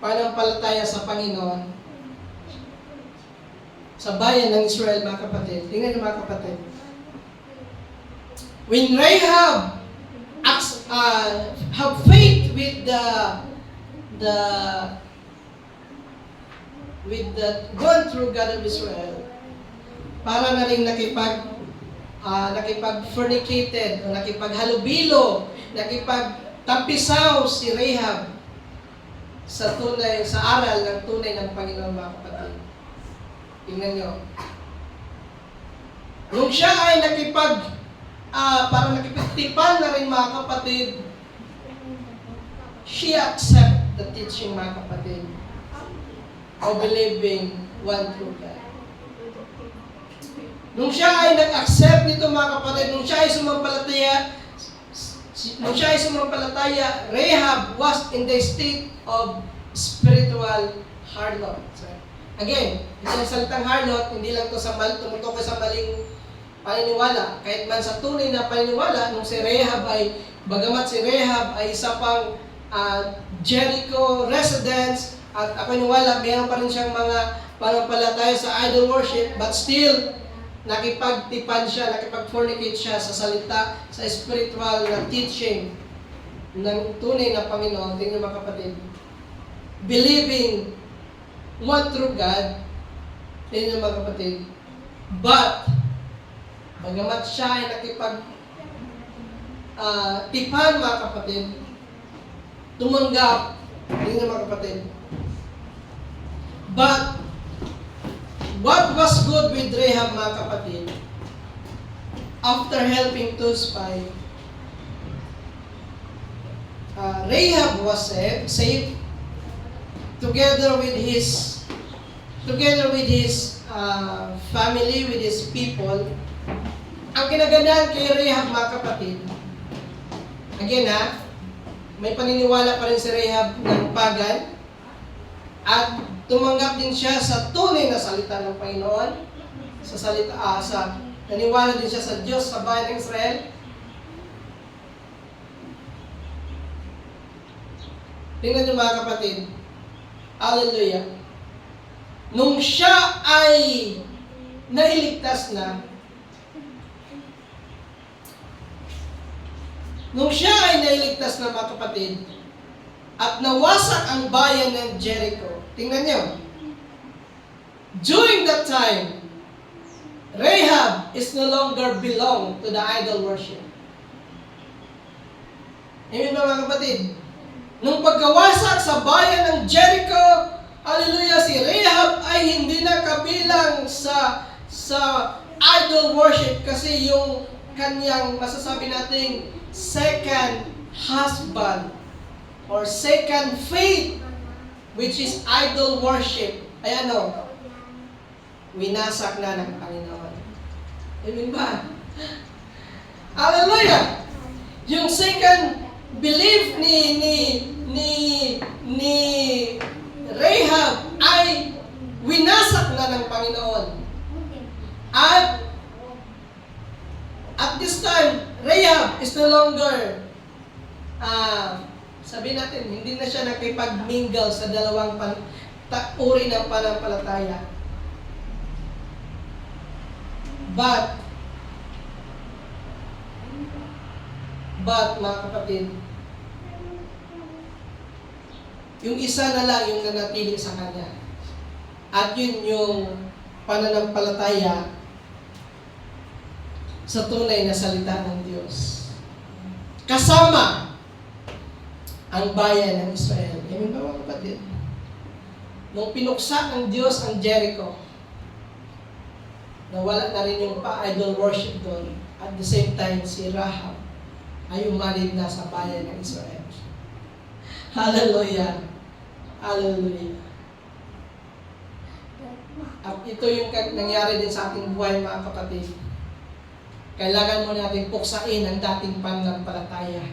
panampalataya sa Panginoon, sa bayan ng Israel, mga kapatid, tingnan niyo mga kapatid, when Rahab have faith with the going through God of Israel, para na rin nakipag-fornicated, o nakipaghalubilo, nakipagtampisaw si Rahab sa aral ng tunay ng Panginoon, mga kapatid. Tingnan nyo. Nung siya ay parang nakipagtipan na rin, mga kapatid, she accept the teaching, mga kapatid, of believing one true God. Nung siya ay nag-accept nito, mga kapatid, nung siya ay sumampalataya, Rahab was in the state of spiritual harlot. So, again, isang salitang harlot, hindi lang ito tumutok sa maling paniniwala. Kahit man sa tunay na paniniwala, nung si Rahab bagamat si Rahab ay isa pang Jericho residents, at ako niwala, mayroon pa rin siyang mga panampalataya sa idol worship, but still, nakipagtipan siya, nakipag-fornicate siya sa salita, sa spiritual na teaching ng tunay na Panginoon. Tingnan mga kapatid. Believing one true God, tingnan mga kapatid. But, bagamat siya ay tipan, mga kapatid, tumanggap, tingnan mga kapatid. But, what was good with Rahab, mga kapatid, after helping to spy, Rahab was saved together with his family, with his people. Ang kinagandaan kay Rahab, mga kapatid, again may paniniwala pa rin si Rahab ng pagan, at tumanggap din siya sa tunay na salita ng Panginoon, naniwala din siya sa Diyos, sa bayan ng Israel. Tingnan niyo mga kapatid, hallelujah, nung siya ay nailigtas na, mga kapatid, at nawasak ang bayan ng Jericho. Tingnan nyo. During that time, Rahab is no longer belong to the idol worship. Amen ba, mga kapatid? Nung pagkawasak sa bayan ng Jericho, hallelujah, si Rahab ay hindi na kabilang sa idol worship, kasi yung kanyang masasabi nating second husband or second faith, which is idol worship, ay winasak na ng Panginoon. Amen ba? Hallelujah! Yung second belief ni Rahab ay winasak na ng Panginoon. At this time, Rahab is no longer, sabihin natin, hindi na siya nakipag-mingle sa dalawang uri ng pananampalataya. But, mga kapatid, yung isa na lang yung nanatili sa kanya. At yun yung pananampalataya sa tunay na salita ng Diyos. Kasama ang bayan ng Israel. Amen ba mga kapatid? Nung pinuksa ng Diyos ang Jericho, nawala na rin yung pa-idol worship doon. At the same time, si Rahab ay umanid na sa bayan ng Israel. Hallelujah! Hallelujah! At ito yung nangyari din sa ating buhay mga kapatid. Kailangan mo natin puksain ang dating pananampalataya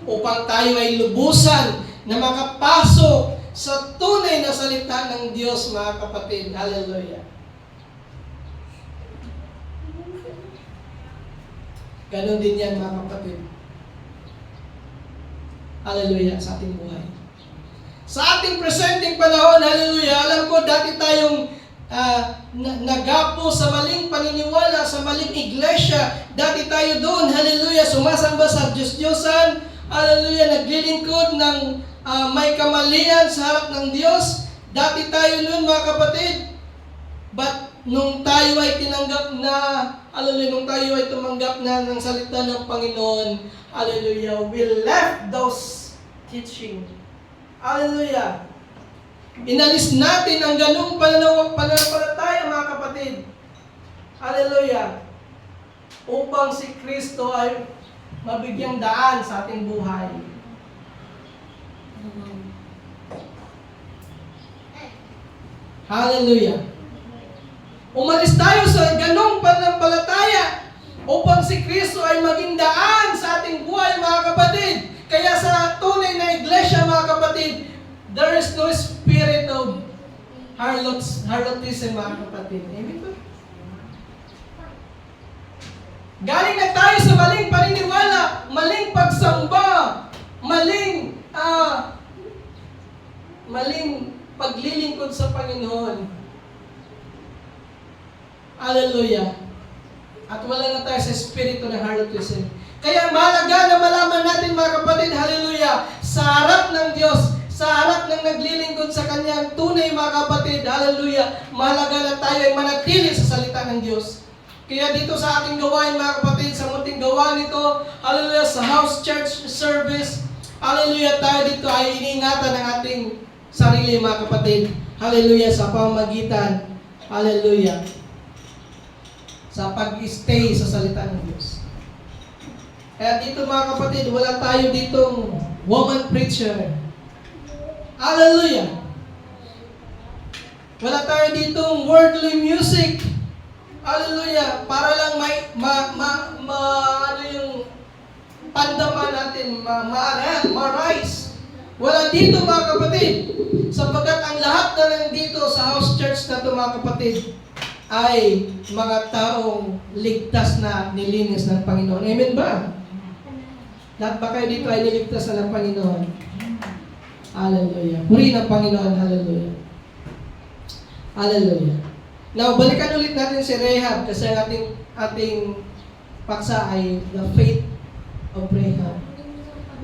upang tayo ay lubusan na makapasok sa tunay na salita ng Diyos mga kapatid. Hallelujah! Ganon din yan mga kapatid. Hallelujah sa ating buhay. Sa ating presenting panahon, hallelujah, alam ko dati tayong nagapo sa maling paniniwala, sa maling iglesia. Dati tayo doon, hallelujah, sumasamba sa Diyos-Diyosan, hallelujah, naglilingkod ng may kamalian sa harap ng Diyos. Dati tayo noon mga kapatid. But nung tayo ay tinanggap na, hallelujah, nung tayo ay tumanggap na ng salita ng Panginoon, hallelujah, we left those teaching. Hallelujah. Inalis natin ang ganung pananampalataya mga kapatid. Hallelujah. Upang si Kristo ay mabigyang daan sa ating buhay. Hallelujah. Umalis tayo sa ganung pananampalataya upang si Kristo ay maging daan sa ating buhay mga kapatid. Kaya sa tunay na iglesia mga kapatid, there is no spirit of harlotism mga kapatid. Amen ba? Galing na tayo sa maling paniniwala, maling pagsamba, maling paglilingkod sa Panginoon. Hallelujah. At wala na tayo sa espiritu ng harlotism. Kaya mahalaga na malaman natin mga kapatid, hallelujah, sa harap ng Diyos, sa harap ng naglilingkod sa Kanyang tunay mga kapatid, hallelujah, mahalaga na tayo ay manatili sa salita ng Diyos. Kaya dito sa ating gawain mga kapatid, sa munting gawa nito, hallelujah, sa house church service, hallelujah, tayo dito ay iniingatan ng ating sarili mga kapatid. Hallelujah, sa pamamagitan, hallelujah, sa pag-stay sa salita ng Diyos. Kaya dito mga kapatid, wala tayo ditong woman preacher. Hallelujah! Wala tayo ditong worldly music. Hallelujah! Para lang ano yung pandaman natin, ma-rise. Wala dito mga kapatid. Sapagkat ang lahat na nandito sa house church na ito mga kapatid ay mga taong ligtas na nilinis ng Panginoon. Amen ba? Lahat ba kayo dito ay niligtas na ng Panginoon? Hallelujah. Puri ng Panginoon. Hallelujah. Hallelujah. Now, balikan ulit natin si Rahab kasi ating paksa ay the faith of Rahab.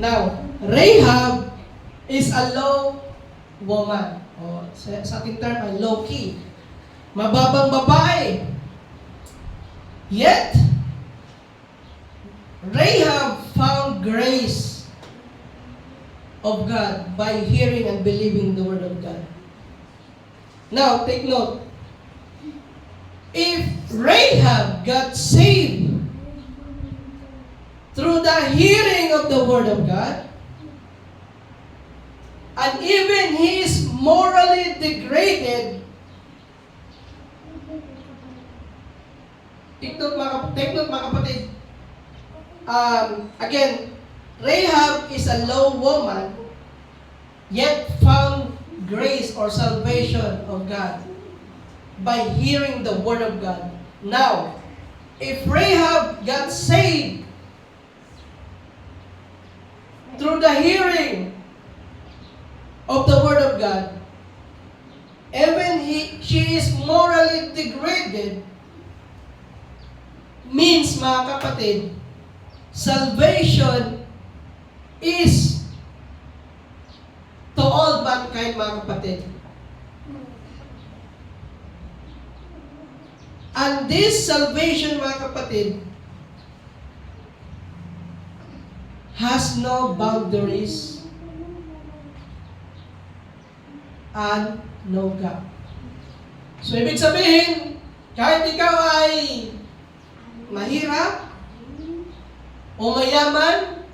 Now, Rahab is a low woman. O, sa ating term ay low-key. Mababang babae. Yet, Rahab found grace of God by hearing and believing the word of God. Now, take note. If Rahab got saved through the hearing of the word of God, and even he is morally degraded, take note mga kapatid, again, Rahab is a low woman, yet found grace or salvation of God by hearing the word of God. Now, if Rahab got saved through the hearing of the word of God, even she is morally degraded, means, mga kapatid, salvation is to all mankind, mga kapatid. And this salvation, mga kapatid, has no boundaries and no gap. So, ibig sabihin, kahit ikaw ay mahirap o mayaman,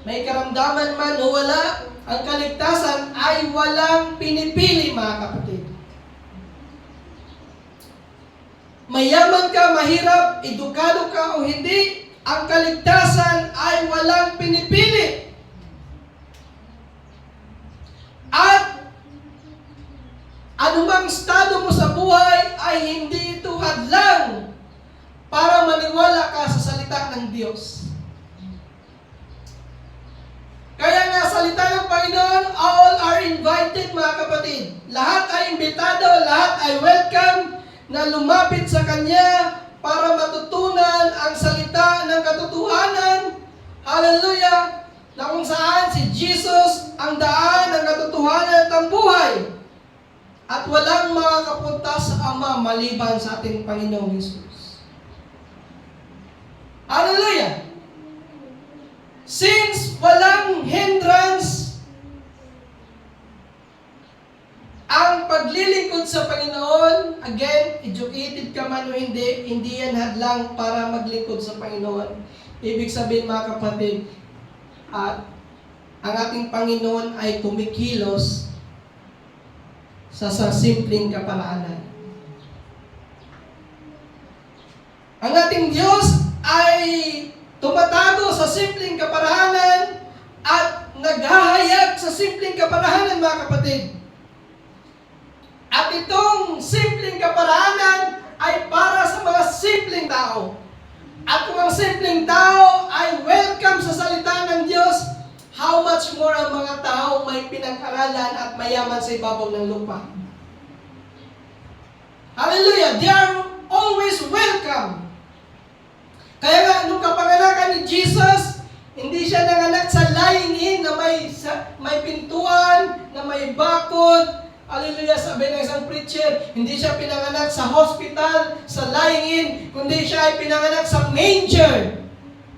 may karamdaman man o wala, ang kaligtasan ay walang pinipili, mga kapatid. Mayaman ka, mahirap, edukado ka o hindi, ang kaligtasan ay walang pinipili. At anumang estado mo sa buhay ay hindi ito hadlang para maniwala ka sa salita ng Diyos. Kaya nga, salita ng Panginoon, all are invited, mga kapatid. Lahat ay imbitado, lahat ay welcome na lumapit sa Kanya para matutunan ang salita ng katotohanan. Hallelujah! Na kung saan si Jesus ang daan ng katotohanan at ang buhay. At walang makakapunta sa Ama maliban sa ating Panginoong Jesus. Hallelujah! Since walang hindrance ang paglilingkod sa Panginoon, again, educated ka man o hindi yan hadlang para maglingkod sa Panginoon. Ibig sabihin, mga kapatid, at ang ating Panginoon ay kumikilos sa simpleng kaparaanan. Ang ating Diyos ay tumatago sa simpleng kaparaanan at naghahayag sa simpleng kaparaanan, mga kapatid. At itong simpleng kaparaanan ay para sa mga simpleng tao. At kung ang simpleng tao ay welcome sa salita ng Diyos, how much more ang mga tao may pinag-aralan at mayaman sa ibabaw ng lupa. Hallelujah! They are always welcome. Kaya nga, nung kapanganakan ni Jesus, hindi siya nanganak sa lying-in na may pintuan, na may bakod. Hallelujah, sabi ng isang preacher, hindi siya pinanganak sa hospital, sa lying-in, kundi siya ay pinanganak sa manger.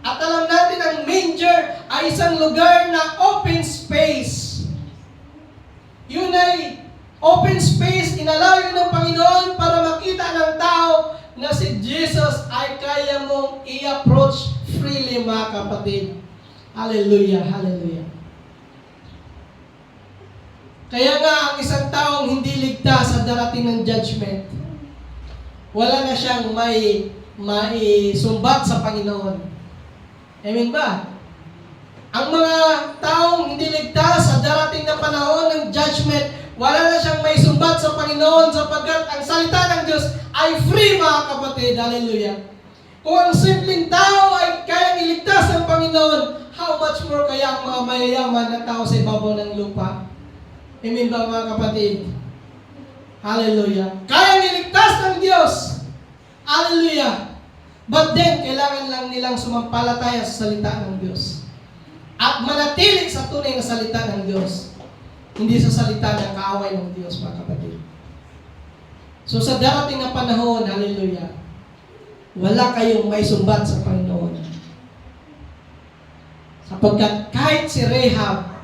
At alam natin, ang manger ay isang lugar na open space. Yun ay open space, inalaw yun ng Panginoon para makita ng tao na si Jesus ay kaya mong i-approach freely, mga kapatid. Hallelujah, hallelujah. Kaya nga, ang isang taong hindi ligtas sa darating ng judgment, wala na siyang may sumbat sa Panginoon. Amen ba? Ang mga taong hindi ligtas sa darating na panahon ng judgment, wala na siyang may sumbat sa Panginoon sapagkat ang salita ng Diyos ay free, mga kapatid. Hallelujah. Kung ang simpleng tao ay kayang iligtas ng Panginoon, how much more kaya ang mga mayayaman na tao sa ibabaw ng lupa? Amen ba, mga kapatid? Hallelujah. Kayang iligtas ng Diyos. Hallelujah. But then, kailangan lang nilang sumampalataya sa salita ng Diyos. At manatili sa tunay na salita ng Diyos. Hindi sa salita ng kaaway ng Diyos, mga kapatid. So sa darating na panahon, hallelujah, wala kayong may sumbat sa Panginoon. Sapagkat kahit si Rahab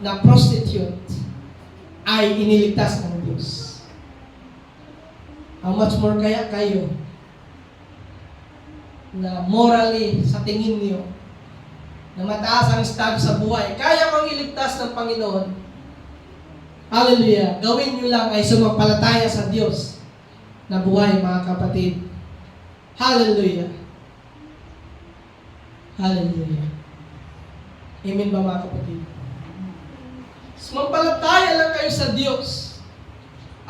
na prostitute, ay iniligtas ng Diyos. How much more kaya kayo na morally sa tingin niyo na mataas ang estado sa buhay, kaya kong iligtas ng Panginoon. Hallelujah. Gawin niyo lang ay sumampalataya sa Diyos na buhay, mga kapatid. Hallelujah. Hallelujah. Amen ba mga kapatid? Sumampalataya lang kayo sa Diyos.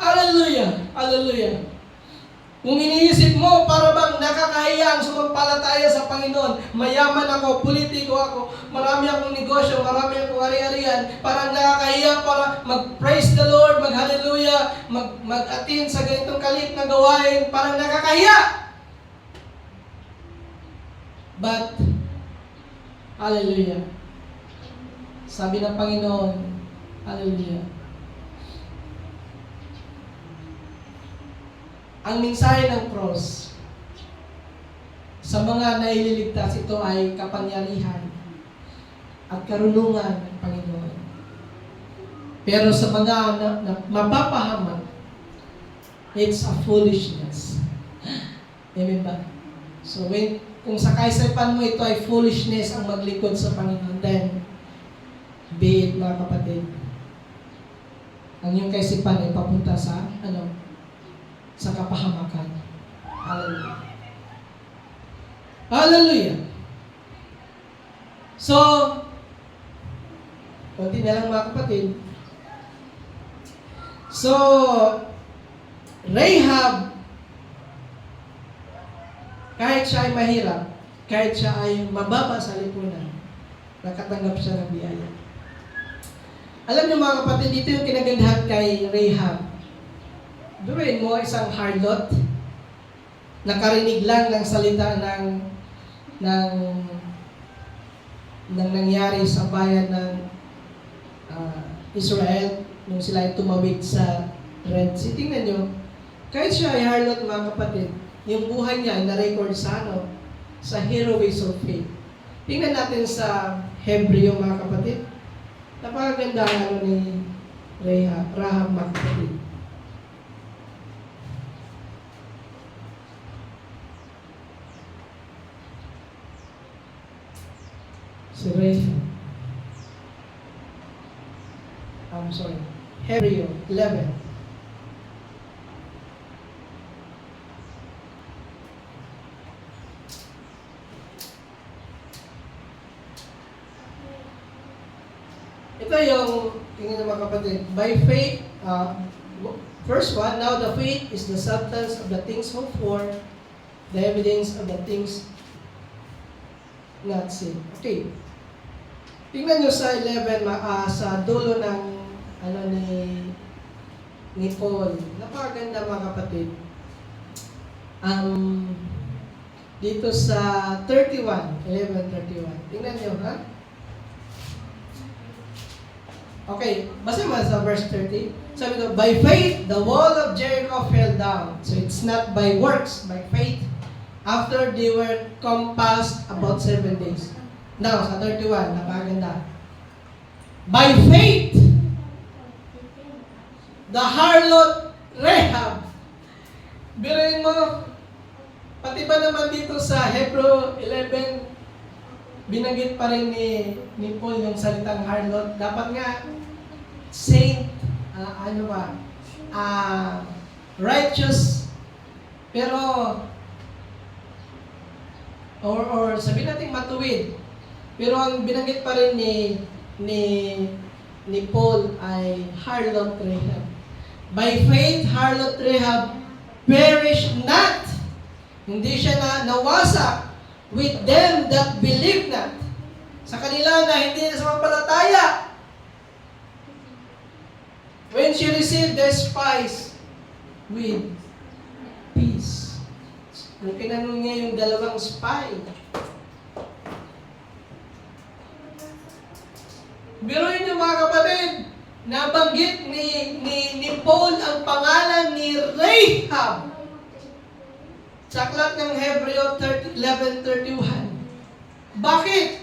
Hallelujah! Hallelujah! Kung iniisip mo, para bang nakakahiya ang sumampalataya sa Panginoon, mayaman ako, politiko ako, marami akong negosyo, marami akong ari-arian, parang nakakahiya para mag-praise the Lord, mag-hallelujah, mag-attend sa ganitong kalit na gawain, parang nakakahiya. But, hallelujah, sabi ng Panginoon, hallelujah, ang mensahe ng cross sa mga naililigtas, ito ay kapangyarihan at karunungan ng Panginoon. Pero sa mga mapapahamak, it's a foolishness. Amen ba? So kung sa kaisipan mo ito ay foolishness ang maglikod sa Panginoon, then be it, mga kapatid, ang iyong kaisipan ay papunta sa sa kapahamakan. Hallelujah. Hallelujah. So, konti na lang mga kapatid. So, Rahab, kahit siya ay mahirap, kahit siya ay mababa sa lipunan, nakatanggap siya ng biyaya. Alam niyo mga kapatid, dito yung kinagandahan kay Rahab. Duruin mo isang harlot, nakarinig lang ng salita ng nangyari sa bayan ng Israel nung sila ay tumawid sa Red Sea. Tingnan nyo, kahit siya ay harlot mga kapatid, yung buhay niya ay na-record sa Heroes of Faith. Tingnan natin sa Hebreo mga kapatid. Napakaganda ni Rahab mga kapatid. Si Rahab. Hebreo 11. Ito yung, tingnan nyo mga kapatid, by faith, first one, now the faith is the substance of the things hoped for, the evidence of the things not seen. Okay. Tingnan nyo sa 11, sa dulo ng ni Paul. Napakaganda mga kapatid. Dito sa 31, 11:31. Tingnan nyo, ha? Okay, basta mo sa verse 30. Sabi ko, by faith, the wall of Jericho fell down. So it's not by works, by faith. After they were compassed about 7 days. Now, sa 31, napakaganda. By faith, the harlot Rahab. Biruin mo, pati ba naman dito sa Hebrew 11, binanggit pa rin ni Paul yung salitang harlot. Dapat nga, saint, righteous, pero, or sabihin natin matuwid. Pero ang binanggit pa rin ni Paul ay harlot Rahab. By faith, harlot Rahab perished not. Hindi siya nawasak with them that believe not. Sa kanila na hindi na sumampalataya. When she received the spies with peace. Nung kinanong niya yung dalawang spy, biruin niyo mga kapatid, nabanggit ni Paul ang pangalan ni Rahab. Sa aklat ng Hebreo 11:31. Bakit?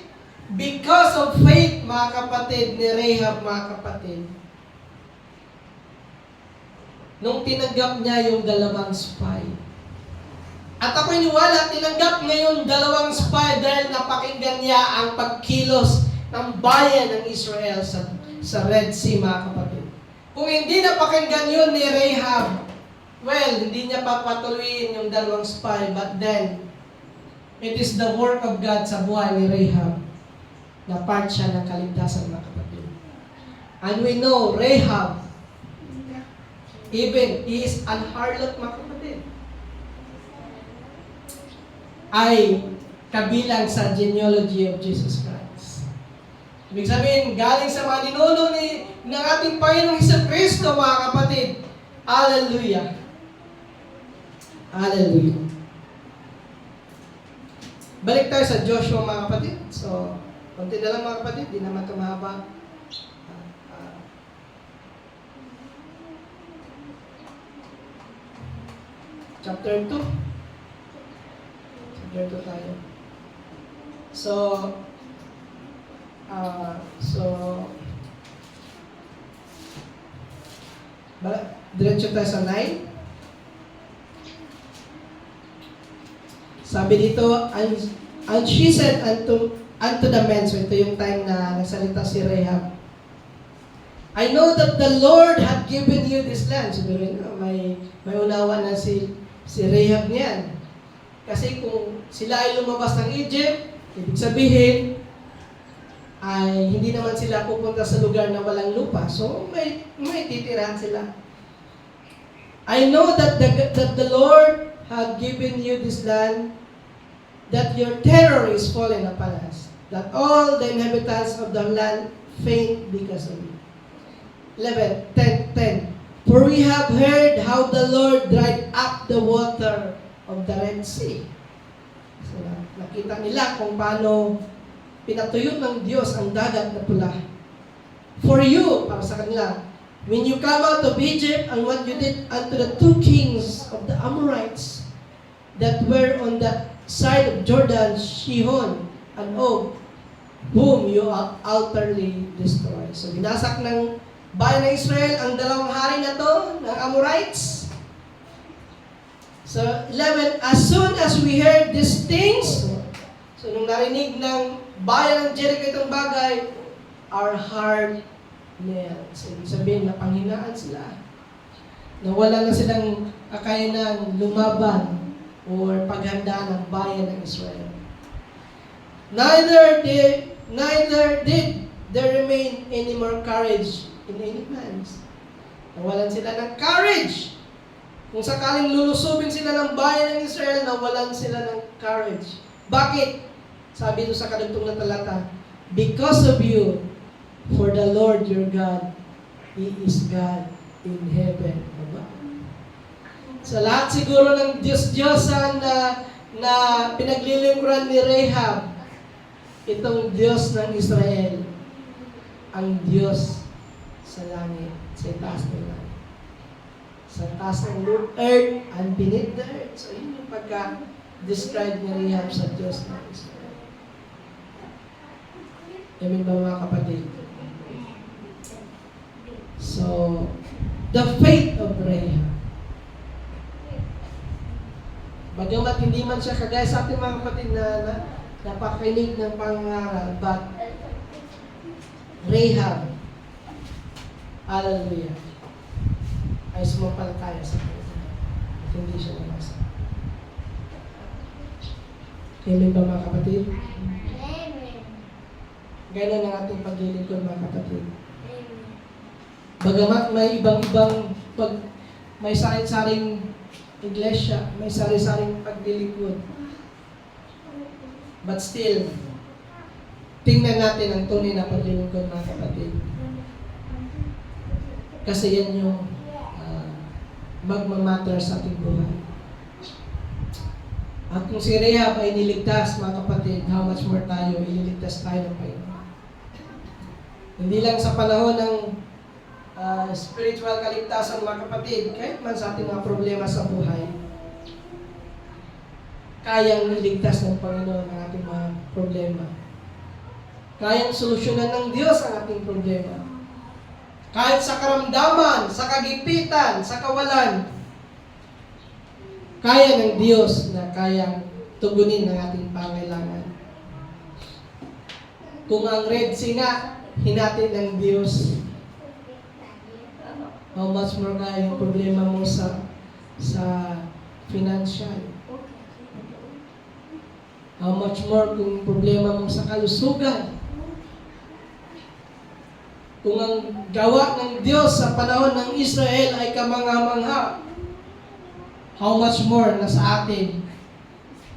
Because of faith, mga kapatid, ni Rahab, mga kapatid. Nung tinanggap niya yung dalawang spy. At ako'y niwala, tinanggap niya yung dalawang spy dahil napakinggan niya ang pagkilos ng bayan ng Israel sa Red Sea, mga kapatid. Kung hindi napakinggan yun ni Rahab, well, hindi niya papatuloyin yung dalawang spy, but then, It is the work of God sa buhay ni Rahab na part siya ng kaligtasan, mga kapatid. And we know Rahab, even is an harlot, mga kapatid, ay kabilang sa genealogy of Jesus Christ. Ibig sabihin, galing sa mga ninuno ng ating Panginoong Jesucristo, mga kapatid. Hallelujah! Hallelujah! Balik tayo sa Joshua, mga kapatid. So, konti na lang, mga kapatid. Di naman ito mahaba. Chapter 2. Chapter 2 tayo. Diretso tayo sa 9. Sabi dito, and she said unto the men, so ito yung time na nagsalita si Rahab, I know that the Lord had given you this land. So, may unawa na si Rahab niyan. Kasi kung sila ay lumabas ng Egypt, ibig sabihin, ay hindi naman sila pupunta sa lugar na walang lupa. So, may titirahan sila. I know that the Lord had given you this land, that your terror is fallen upon us, that all the inhabitants of the land faint because of you. 10. For we have heard how the Lord dried up the water of the Red Sea. So, nakita nila kung paano pinatuyo ng Diyos ang dagat na pula. For you, para sa kanila, when you come out of Egypt, and what you did unto the 2 kings of the Amorites that were on the side of Jordan, Shihon and Og, whom you utterly destroyed. So, binasak ng bayan ng Israel ang dalawang hari na to, ng Amorites. So, 11, as soon as we heard these things, so nung narinig ng bayan ng Jericho itong bagay, our heart knelt. So, ibig sabihin, napanghinaan sila. Nawala na silang kakayanang lumaban or paghanda ng bayan ng Israel. Neither did there remain any more courage in any man's. Nawalan sila ng courage. Kung sakaling lulusubin sila ng bayan ng Israel, nawalan sila ng courage. Bakit? Sabi ito sa kadugtong na talata, because of you, for the Lord your God, He is God in heaven above. Sa lahat siguro ng Diyos-Diyosan na pinaglilingkuran ni Rahab, itong Diyos ng Israel, ang Diyos sa langit, sa taas ng langit. Sa taas ng earth and beneath the earth. So, yun yung pagka-describe ni Rahab sa Diyos ng Israel. Amen ba, mga kapatid? So, the faith of Rahab. Bagamat hindi man siya kagaya sa ating mga kapatid na napakinig ng pangaral, but Rahab, hallelujah, ay sumampalataya sa Kanya. At hindi siya namasa. Amen ba, mga kapatid? Amen. Ganyan ang ating paglilingkod, mga kapatid. Amen. Bagamat may ibang-ibang may saring-saring iglesia, may sari-saring paglilingkod. But still, tingnan natin ang tunay na paglilingkod, mga kapatid. Kasi yan yung magmamatter sa ating buhay. At kung si Rahab ay niligtas, mga kapatid, how much more tayo, ililigtas tayo ng Panginoon. Hindi lang sa panahon ng spiritual kaligtasan, mga kapatid, kahit man sa ating mga problema sa buhay, kayang niligtas ng Panginoon ang ating mga problema. Kayang solusyonan ng Diyos ang ating problema. Kahit sa karamdaman, sa kagipitan, sa kawalan, kaya ng Diyos na kayang tugunin ang ating pangailangan. Kung ang Red Sea nga, hinati ng Diyos, how much more kaya yung problema mo sa financial. How much more kung problema mo sa kalusugan? Kung ang gawa ng Diyos sa panahon ng Israel ay kamangha-mangha, how much more na sa atin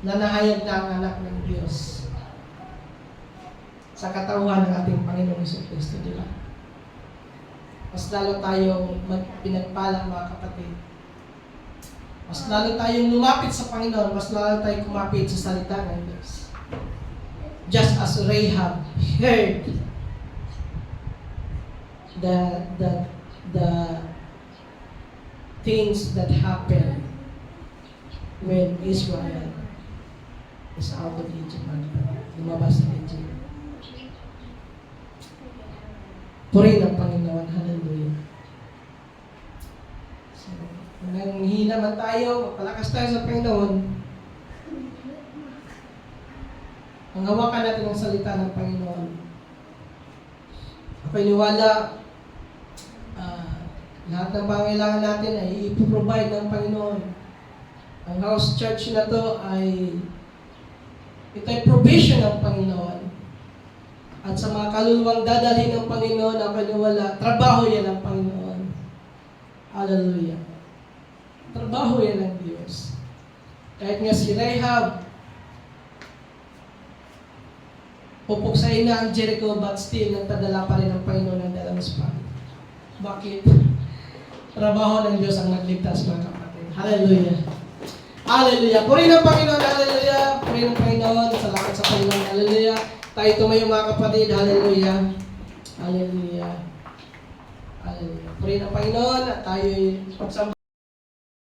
na nahayag na ang anak ng Diyos sa katauhan ng ating Panginoong Jesucristo, di ba? Mas lalo tayong pinagpala, mga kapatid. Mas lalo tayong lumapit sa Panginoon, mas lalo tayong kumapit sa salita ng Diyos. Just as Rahab heard the things that happened when Israel is out of Egypt. Lumabas ng Egypt. Purihin ang Panginoon. Hallelujah. So, kung nanghihina man tayo, palakas tayo sa Panginoon, ang hawakan natin ang salita ng Panginoon. Ako'y niwala, lahat ng pangailangan natin ay ipoprovide ng Panginoon. Ang house church na to ito ay provision ng Panginoon. At sa mga kaluluwang dadalhin ng Panginoon, ako'y niwala, trabaho yan ng Panginoon. Hallelujah. Trabaho yan ng Diyos. Kahit nga si Rahab, pupuksain na ang Jericho, but still, nagpadala pa rin ang Panginoon ng dalang spot. Bakit? Trabaho ng Diyos ang nagligtas, mga kapatid. Hallelujah. Hallelujah. Purihin ang Panginoon. Hallelujah. Purihin ang Panginoon. Salamat sa Panginoon. Hallelujah. Tayo tumayo, mga kapatid. Hallelujah. Hallelujah. Hallelujah. Purihin ang Panginoon at tayo'y pagsamba.